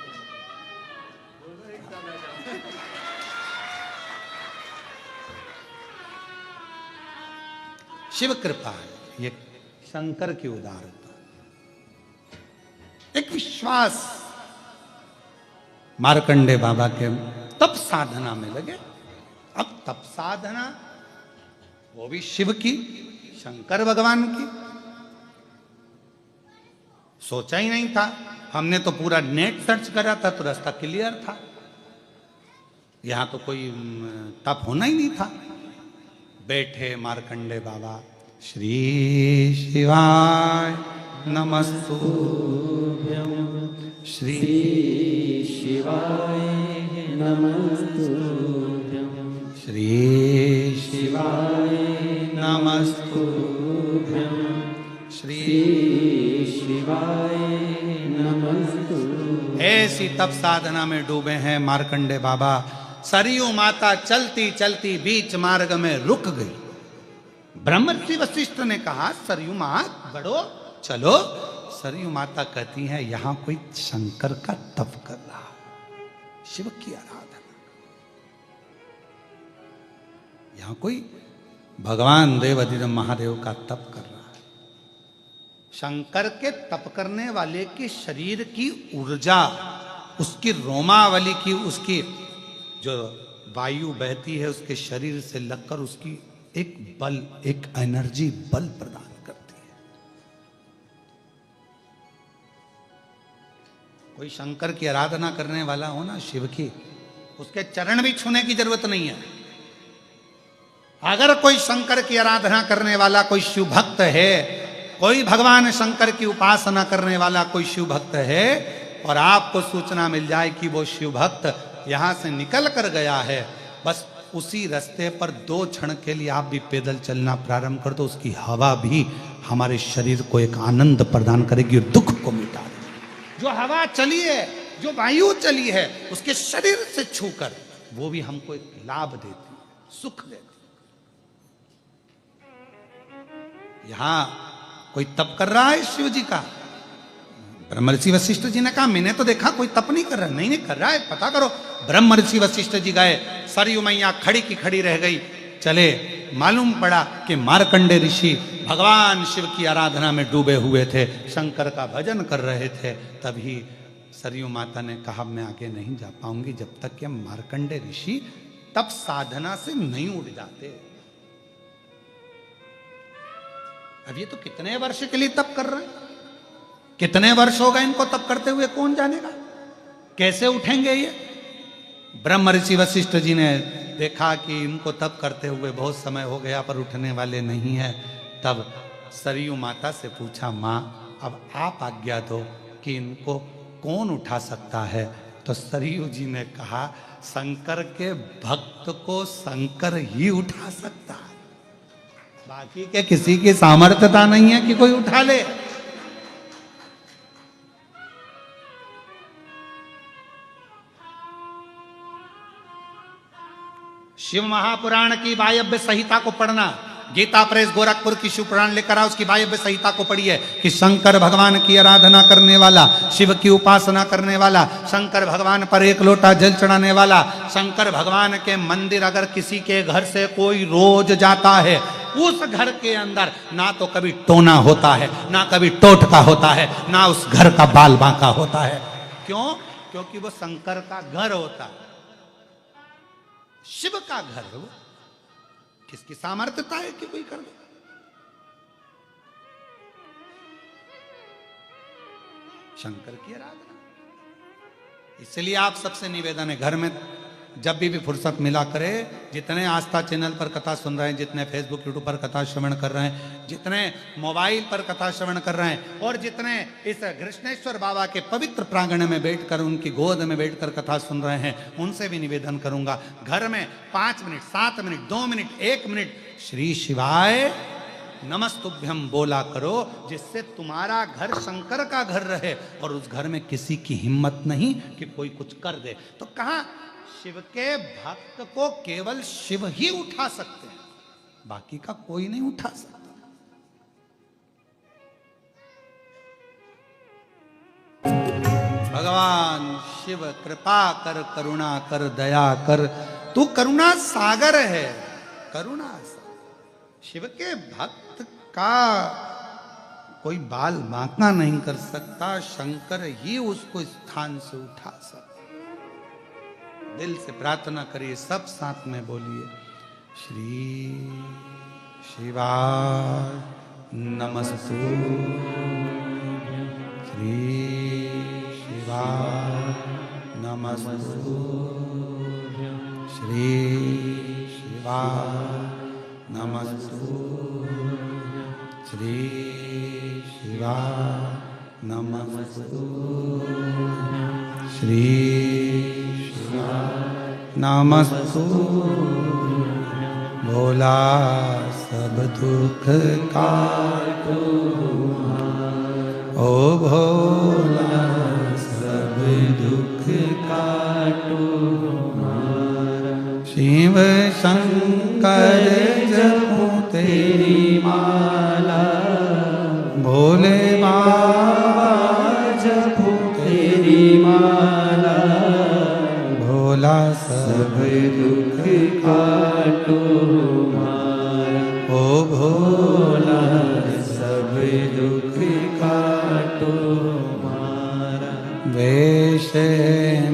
शिव कृपा है, ये शंकर की उदारता, एक विश्वास। मार्कंडेय बाबा के तप साधना में लगे। अब तप साधना वो भी शिव की, शंकर भगवान की। सोचा ही नहीं था, हमने तो पूरा नेट सर्च करा था तो रास्ता क्लियर था। यहां तो कोई तप होना ही नहीं था। बैठे मार्कंडेय बाबा, श्री शिवाय नमस्तुभ्यं, श्री शिवाय नमस्तुभ्यं, श्री शिवाय नमस्तुभ्यं, श्री शिवाय नमस्तुभ्यं। ऐसी तप साधना में डूबे हैं मार्कंडेय बाबा। सरयू माता चलती चलती बीच मार्ग में रुक गई। ब्रह्मर्षि वशिष्ठ ने कहा, सरयू माँ बढ़ो, चलो। सरयू माता कहती हैं, यहां कोई शंकर का तप कर रहा है। शिव की आराधना। यहां कोई भगवान देवाधिदेव महादेव का तप कर रहा है। शंकर के तप करने वाले के शरीर की ऊर्जा, उसकी रोमावली की, उसकी जो वायु बहती है उसके शरीर से लगकर उसकी एक बल, एक एनर्जी बल प्रदान करती है। कोई शंकर की आराधना करने वाला हो ना, शिव की, उसके चरण भी छूने की जरूरत नहीं है। अगर कोई शंकर की आराधना करने वाला कोई शिव भक्त है, कोई भगवान शंकर की उपासना करने वाला कोई शिव भक्त है, और आपको सूचना मिल जाए कि वो शिव भक्त यहां से निकल कर गया है, बस उसी रास्ते पर 2 क्षण के लिए आप भी पैदल चलना प्रारंभ कर दो, उसकी हवा भी हमारे शरीर को एक आनंद प्रदान करेगी और दुख को मिटा देगी। जो हवा चली है, जो वायु चली है, उसके शरीर से छूकर वो भी हमको एक लाभ देती है, सुख देती है। यहां कोई तप कर रहा है शिव जी का। ब्रह्म ऋषि वशिष्ठ जी ने कहा मैंने तो देखा कोई तप नहीं कर रहा। नहीं नहीं कर रहा है, पता करो। ब्रह्म ऋषि वशिष्ठ जी गए, सरयू मैया खड़ी की खड़ी रह गई। चले, मालूम पड़ा कि मार्कंडे ऋषि भगवान शिव की आराधना में डूबे हुए थे, शंकर का भजन कर रहे थे। तभी सरयू माता ने कहा मैं आगे नहीं जा पाऊंगी जब तक कि मार्कंडे ऋषि तप साधना से नहीं उठ जाते। अब ये तो कितने वर्ष के लिए तप कर रहे हैं, कितने वर्ष होगा इनको तप करते हुए, कौन जानेगा कैसे उठेंगे ये। ब्रह्म ऋषि वशिष्ठ जी ने देखा कि इनको तप करते हुए बहुत समय हो गया पर उठने वाले नहीं है। तब सरयू माता से पूछा, माँ अब आप आज्ञा दो कि इनको कौन उठा सकता है। तो सरयू जी ने कहा शंकर के भक्त को शंकर ही उठा सकता है, बाकी के किसी की सामर्थ्यता नहीं है कि कोई उठा ले। शिव महापुराण की वायव्य संहिता को पढ़ना, गीता प्रेस गोरखपुर की शिव पुराण लेकर आओ, उसकी वायव्य संहिता को पढ़िए कि शंकर भगवान की आराधना करने वाला, शिव की उपासना करने वाला, शंकर भगवान पर 1 लोटा जल चढ़ाने वाला, शंकर भगवान के मंदिर अगर किसी के घर से कोई रोज जाता है, उस घर के अंदर ना तो कभी टोना होता है, ना कभी टोटका होता है, ना उस घर का बाल बांका होता है। क्यों? क्योंकि वो शंकर का घर होता है, शिव का घर है वो। किसकी सामर्थ्यता है कि कोई कर दे? शंकर की आराधना। इसलिए आप सबसे निवेदन है, घर में जब भी फुर्सत मिला करे, जितने आस्था चैनल पर कथा सुन रहे हैं, जितने फेसबुक यूट्यूब पर कथा श्रवण कर रहे हैं, जितने मोबाइल पर कथा श्रवण कर रहे हैं, और जितने इस कृष्णेश्वर बाबा के पवित्र प्रांगण में बैठकर उनकी गोद में बैठकर कथा सुन रहे हैं, उनसे भी निवेदन करूंगा, घर में 5 minute, 7 minute, 2 minute, 1 minute Shri शिवाय नमस्तुभ्यम बोला करो, जिससे तुम्हारा घर शंकर का घर रहे और उस घर में किसी की हिम्मत नहीं कि कोई कुछ कर दे। तो कहा शिव के भक्त को केवल शिव ही उठा सकते हैं, बाकी का कोई नहीं उठा सकता। भगवान शिव कृपा कर, करुणा कर, दया कर, तू करुणा सागर है, करुणा सागर। शिव के भक्त का कोई बाल बांका नहीं कर सकता, शंकर ही उसको स्थान से उठा सकता। दिल से प्रार्थना करिए, सब साथ में बोलिए, श्री शिवाय नमस्तुभ्यं, श्री शिवाय नमस्तुभ्यं, श्री शिवाय नमस्तुभ्यं, श्री शिवाय नमस्तुभ्यं, श्री नमस्तुभ्यं। भोला सब दुख काटो, ओ भोला सब दुख काटो, शिव शंकर जपो तेरी माला, भोले बाबा जपो तेरी माला, सब दुख काटो मारा। ओ भोला सब दुख काटो मारा। वेश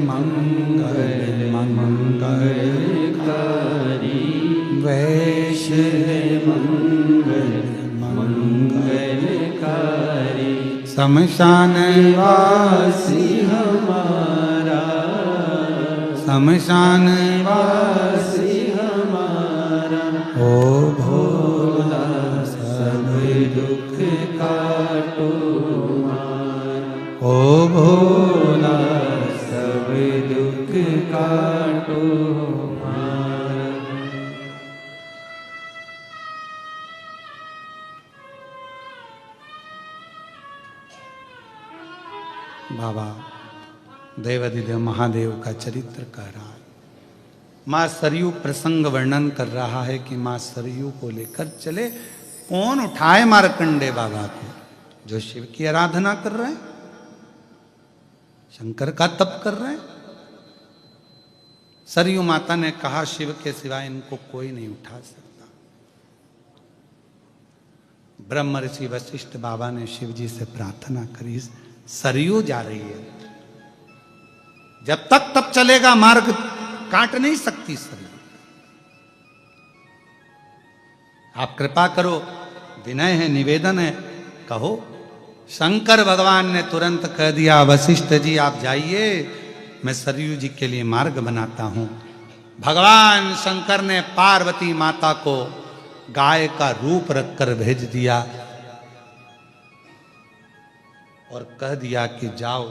मंगल मंगलकारी वेश मंगल मंगलकारी शमशान वासी हमारा। शमशान वासी हमारा। ओ भोला सब दुख काटो मारा। ओ भोला सब दुख काटो मारा। बाबा देवाधिदेव महादेव का चरित्र कह रहा है। माँ सरयू प्रसंग वर्णन कर रहा है कि माँ सरयू को लेकर चले। कौन उठाए मार्कंडे बाबा को? जो शिव की आराधना कर रहे हैं, शंकर का तप कर रहे हैं। सरयू माता ने कहा शिव के सिवाय इनको कोई नहीं उठा सकता। ब्रह्म ऋषि वशिष्ठ बाबा ने शिव जी से प्रार्थना करी, सरयू जा रही है, जब तक तप चलेगा मार्ग काट नहीं सकती सरयू। आप कृपा करो, विनय है, निवेदन है, कहो। शंकर भगवान ने तुरंत कह दिया, वशिष्ठ जी आप जाइए, मैं सरयू जी के लिए मार्ग बनाता हूं। भगवान शंकर ने पार्वती माता को गाय का रूप रखकर भेज दिया और कह दिया कि जाओ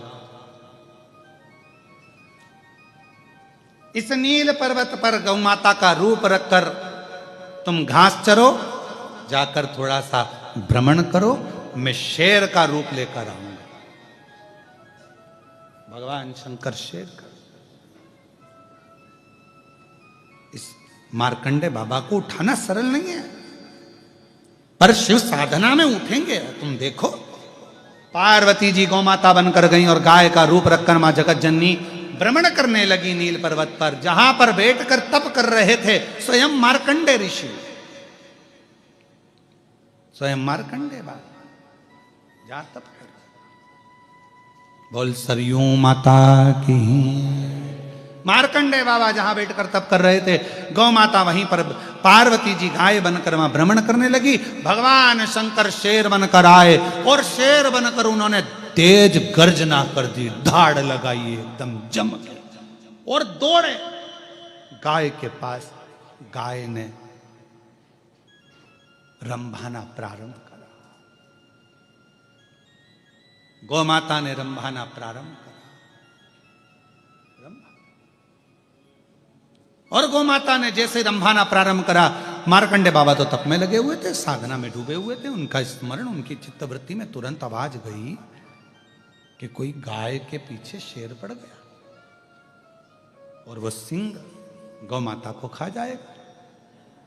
इस नील पर्वत पर गौ माता का रूप रखकर तुम घास चरो, जाकर थोड़ा सा भ्रमण करो, मैं शेर का रूप लेकर आऊंगा। भगवान शंकर शेर का। इस मार्कंडे बाबा को उठाना सरल नहीं है, पर शिव साधना में उठेंगे। तुम देखो, पार्वती जी गौ माता बनकर गई और गाय का रूप रखकर मां जगत जननी भ्रमण करने लगी नील पर्वत पर, जहां पर बैठकर तप कर रहे थे स्वयं मार्कंडे ऋषि, स्वयं मार्कंडे बाबा जहां तप कर। बोल सरयू माता की। मार्कंडे बाबा जहां बैठकर तप कर रहे थे, गौ माता वहीं पर पार्वती जी गाय बनकर वहां भ्रमण करने लगी। भगवान शंकर शेर बनकर आए और शेर बनकर उन्होंने तेज गर्जना कर दी, धाड़ लगाई एकदम जम के और दौड़े गाय के पास। गाय ने रंभाना प्रारंभ करा, गौ माता ने रंभाना प्रारंभ करा और गौ माता ने जैसे रंभाना प्रारंभ करा, मार्कंडे बाबा तो तप में लगे हुए थे, साधना में डूबे हुए थे। उनका स्मरण, उनकी चित्तवृत्ति में तुरंत आवाज गई कि कोई गाय के पीछे शेर पड़ गया और वो सिंह गौ माता को खा जाएगा।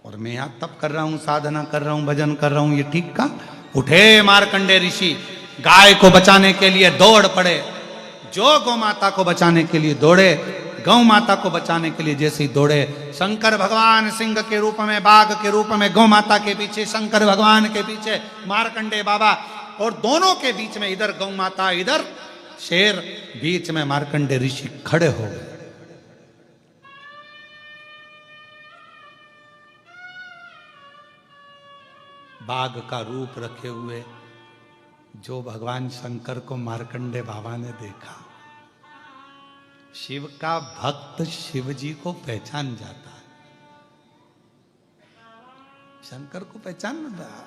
और मैं यहां तप कर रहा हूं, साधना कर रहा हूं, भजन कर रहा हूं, ये ठीक का? उठे मार्कंडे ऋषि, गाय को बचाने के लिए दौड़ पड़े। जो गौ माता को बचाने के लिए दौड़े, गौ माता को बचाने के लिए जैसे ही दौड़े, शंकर भगवान सिंह के रूप में, बाघ के रूप में, गौ माता के पीछे, शंकर भगवान के पीछे मार्कंडे बाबा, और दोनों के बीच में इधर गौ माता, इधर शेर, बीच में मार्कंडे ऋषि खड़े हो गए। बाघ का रूप रखे हुए जो भगवान शंकर को मार्कंडे बाबा ने देखा, शिव का भक्त शिव जी को पहचान जाता है, शंकर को पहचान रहा।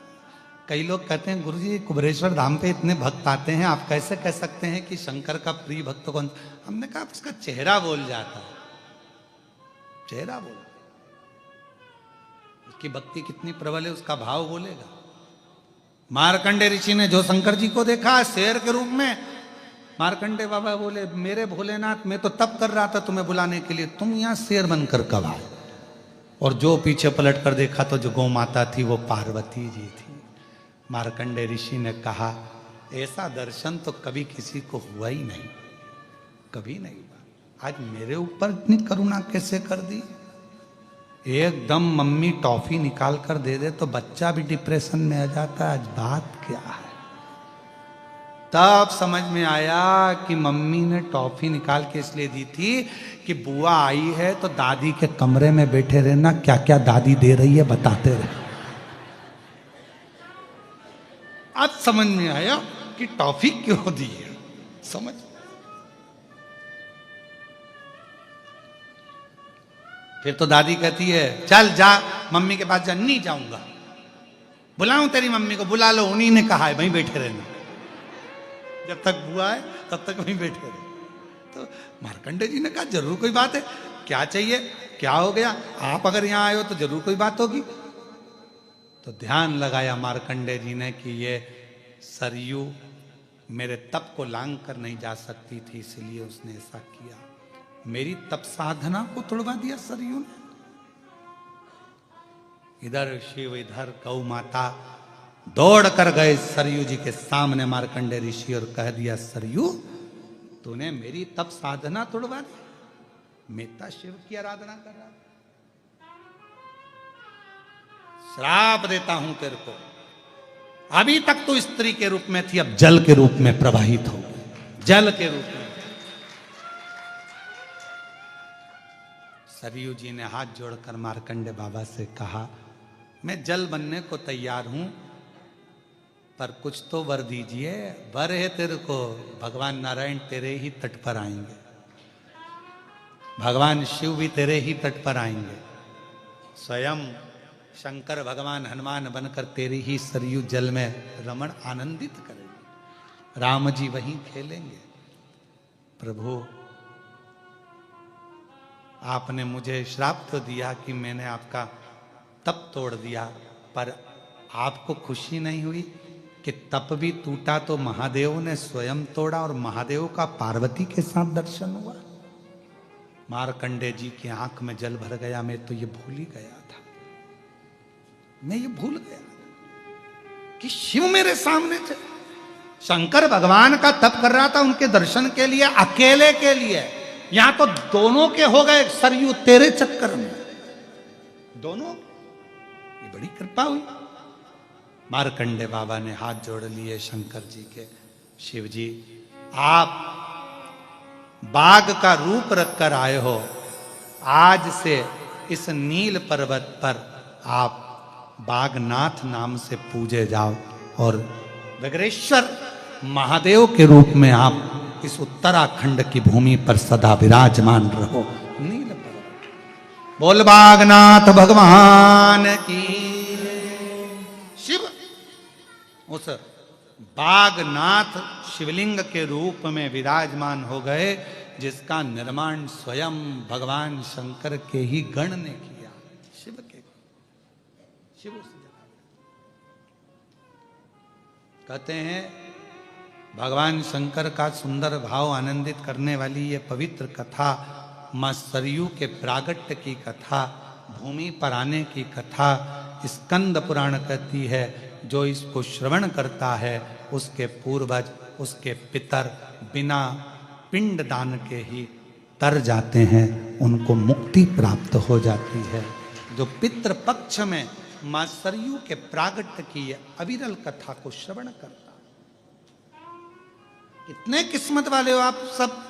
कई लोग कहते हैं गुरुजी कुबेरेश्वर धाम पे इतने भक्त आते हैं, आप कैसे कह सकते हैं कि शंकर का प्रिय भक्त कौन? हमने कहा उसका चेहरा बोल जाता है, चेहरा बोल, उसकी भक्ति कितनी प्रबल है उसका भाव बोलेगा। मार्कंडे ऋषि ने जो शंकर जी को देखा शेर के रूप में, मार्कंडे बाबा बोले मेरे भोलेनाथ, मैं तो तप कर रहा था तुम्हें बुलाने के लिए, तुम यहां शेर बनकर कब आए? और जो पीछे पलट कर देखा तो जो गौ माता थी वो पार्वती जी थी। मार्कंडे ऋषि ने कहा ऐसा दर्शन तो कभी किसी को हुआ ही नहीं, कभी नहीं हुआ। आज मेरे ऊपर इतनी करुणा कैसे कर दी? एकदम मम्मी टॉफी निकाल कर दे दे तो बच्चा भी डिप्रेशन में आ जाता है। आज बात क्या है? तब समझ में आया कि मम्मी ने टॉफी निकाल के इसलिए दी थी कि बुआ आई है तो दादी के कमरे में बैठे रहना, क्या क्या दादी दे रही है बताते रहे। आज समझ में आया कि टॉफी क्यों दी है। समझ। फिर तो दादी कहती है चल जा मम्मी के पास जा। नहीं जाऊंगा, बुलाऊं तेरी मम्मी को? बुला लो, उन्हीं ने कहा है वहीं बैठे रहना। जब तक बुआ है तब तक वहीं बैठे रहे। तो मार्कंडे जी ने कहा जरूर कोई बात है, क्या चाहिए, क्या हो गया? आप अगर यहां आए हो तो जरूर कोई बात होगी। तो ध्यान लगाया मार्कंडे जी ने कि ये सरयू मेरे तप को लांग कर नहीं जा सकती थी, इसलिए उसने ऐसा किया। मेरी तप साधना को तोड़वा दिया सरयू ने। इधर शिव इधर गौ माता दौड़ कर गए सरयू जी के सामने मार्कंडे ऋषि और कह दिया सरयू तूने मेरी तप साधना तोड़वा दी। मेता शिव की आराधना कर रहा, श्राप देता हूं तेरे को। अभी तक तो स्त्री के रूप में थी, अब जल के रूप में प्रवाहित हो, जल के रूप में। सरयू जी ने हाथ जोड़कर मार्कंडे बाबा से कहा मैं जल बनने को तैयार हूं, पर कुछ तो वर दीजिए। वर है तेरे को, भगवान नारायण तेरे ही तट पर आएंगे, भगवान शिव भी तेरे ही तट पर आएंगे, स्वयं शंकर भगवान हनुमान बनकर तेरी ही सरयू जल में रमण आनंदित करेंगे, राम जी वहीं खेलेंगे। प्रभु आपने मुझे श्राप तो दिया कि मैंने आपका तप तोड़ दिया, पर आपको खुशी नहीं हुई कि तप भी टूटा तो महादेव ने स्वयं तोड़ा और महादेव का पार्वती के साथ दर्शन हुआ। मार्कंडे जी की आंख में जल भर गया। मैं तो ये भूल ही गया था, मैं ये भूल गया कि शिव मेरे सामने थे। शंकर भगवान का तप कर रहा था उनके दर्शन के लिए, अकेले के लिए। यहां तो दोनों के हो गए सरयू तेरे चक्कर में, दोनों। ये बड़ी कृपा हुई। मार्कंडे बाबा ने हाथ जोड़ लिए शंकर जी के। शिव जी आप बाघ का रूप रखकर आए हो, आज से इस नील पर्वत पर आप बागनाथ नाम से पूजे जाओ और विग्रेश्वर महादेव के रूप में आप इस उत्तराखंड की भूमि पर सदा विराजमान रहो। नील पर्वत। बोल बागनाथ भगवान की। शिव उस बागनाथ शिवलिंग के रूप में विराजमान हो गए, जिसका निर्माण स्वयं भगवान शंकर के ही गण ने किया। शिव के शिव कहते हैं भगवान शंकर का सुंदर भाव आनंदित करने वाली ये पवित्र कथा, मां सरयू के प्रागट्य की कथा, भूमि पर आने की कथा स्कंद पुराण कहती है। जो इसको श्रवण करता है उसके पूर्वज, उसके पितर बिना पिंड दान के ही तर जाते हैं, उनको मुक्ति प्राप्त हो जाती है। जो पितृ पक्ष में मां सरयू के प्रागट्य की अविरल कथा को श्रवण करता। कितने किस्मत वाले हो आप सब।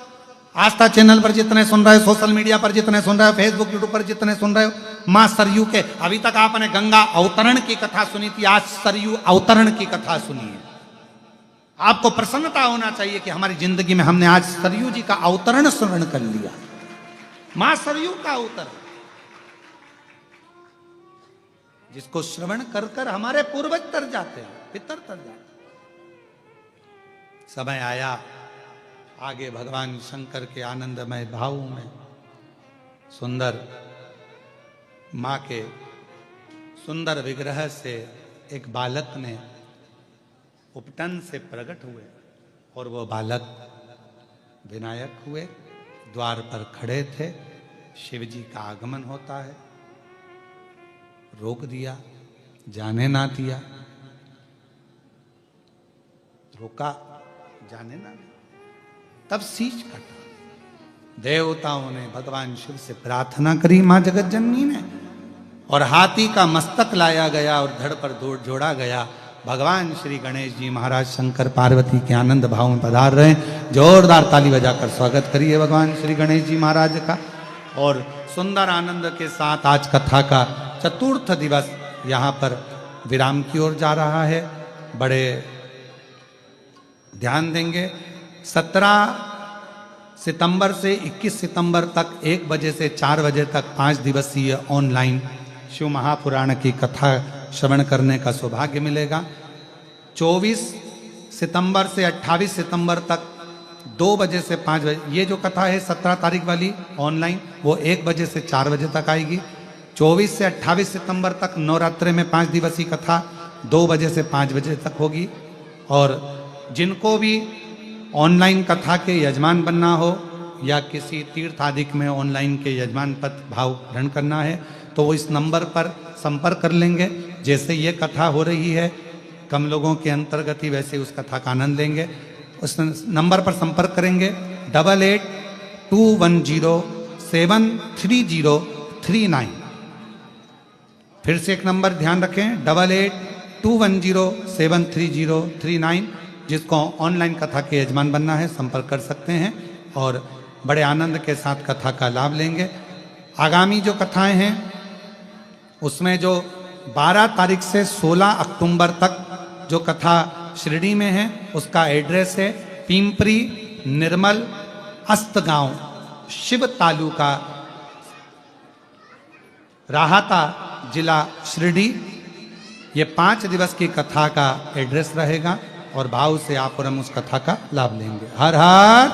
आस्था चैनल पर जितने सुन रहे हो, सोशल मीडिया पर जितने सुन रहे हो, फेसबुक यूट्यूब पर जितने सुन रहे हो, मां सरयू के। अभी तक आपने गंगा अवतरण की कथा सुनी थी, आज सरयू अवतरण की कथा सुनिए। आपको प्रसन्नता होना चाहिए कि हमारी जिंदगी में हमने आज सरयू जी का अवतरण श्रवण कर लिया। मां सरयू का अवतरण, जिसको श्रवण कर कर हमारे पूर्वज तर जाते हैं, पितर तर जाते हैं। समय आया, आगे भगवान शंकर के आनंदमय भाव में सुंदर मां के सुंदर विग्रह से एक बालक ने उपटन से प्रकट हुए और वो बालक विनायक हुए। द्वार पर खड़े थे, शिव जी का आगमन होता है, रोक दिया, जाने ना दिया, रोका, जाने ना दिया। तब शीश कटा। देवताओं ने भगवान शिव से प्रार्थना करी मां जगत जननी ने, और हाथी का मस्तक लाया गया और धड़ पर जोड़ा गया। भगवान श्री गणेश जी महाराज शंकर पार्वती के आनंद भाव में पधार रहे हैं। जोरदार ताली बजाकर स्वागत करिए भगवान श्री गणेश जी महाराज का। और सुंदर आनंद के साथ आज कथा का चतुर्थ दिवस यहाँ पर विराम की ओर जा रहा है। बड़े ध्यान देंगे। 17 सितंबर से 21 सितंबर तक 1 बजे से 4 बजे तक 5 दिवसीय ऑनलाइन शिव महापुराण की कथा श्रवण करने का सौभाग्य मिलेगा। 24 सितंबर से 28 सितंबर तक 2 बजे से 5 बजे, ये जो कथा है 17 तारीख वाली ऑनलाइन, वो 1 बजे से 4 बजे तक आएगी। 24 से 28 सितंबर तक नवरात्रे में 5 दिवसीय कथा 2 बजे से 5 बजे तक होगी। और जिनको भी ऑनलाइन कथा के यजमान बनना हो या किसी तीर्थ आदि में ऑनलाइन के यजमान पद भाव ग्रहण करना है तो वो इस नंबर पर संपर्क कर लेंगे। जैसे ये कथा हो रही है कम लोगों के अंतर्गत ही, वैसे उस कथा का आनंद लेंगे। उस नंबर पर संपर्क करेंगे 8821073039। फिर से एक नंबर ध्यान रखें 8821073039। जिसको ऑनलाइन कथा के यजमान बनना है संपर्क कर सकते हैं और बड़े आनंद के साथ कथा का लाभ लेंगे। आगामी जो कथाएं हैं उसमें जो 12 तारीख से 16 अक्टूबर तक जो कथा शिरडी में है उसका एड्रेस है पिंपरी निर्मल अस्तगांव, शिव तालुका, राहता जिला शिरडी। ये 5 दिवस की कथा का एड्रेस रहेगा और भाव से आप और हम उस कथा का लाभ लेंगे। हर हर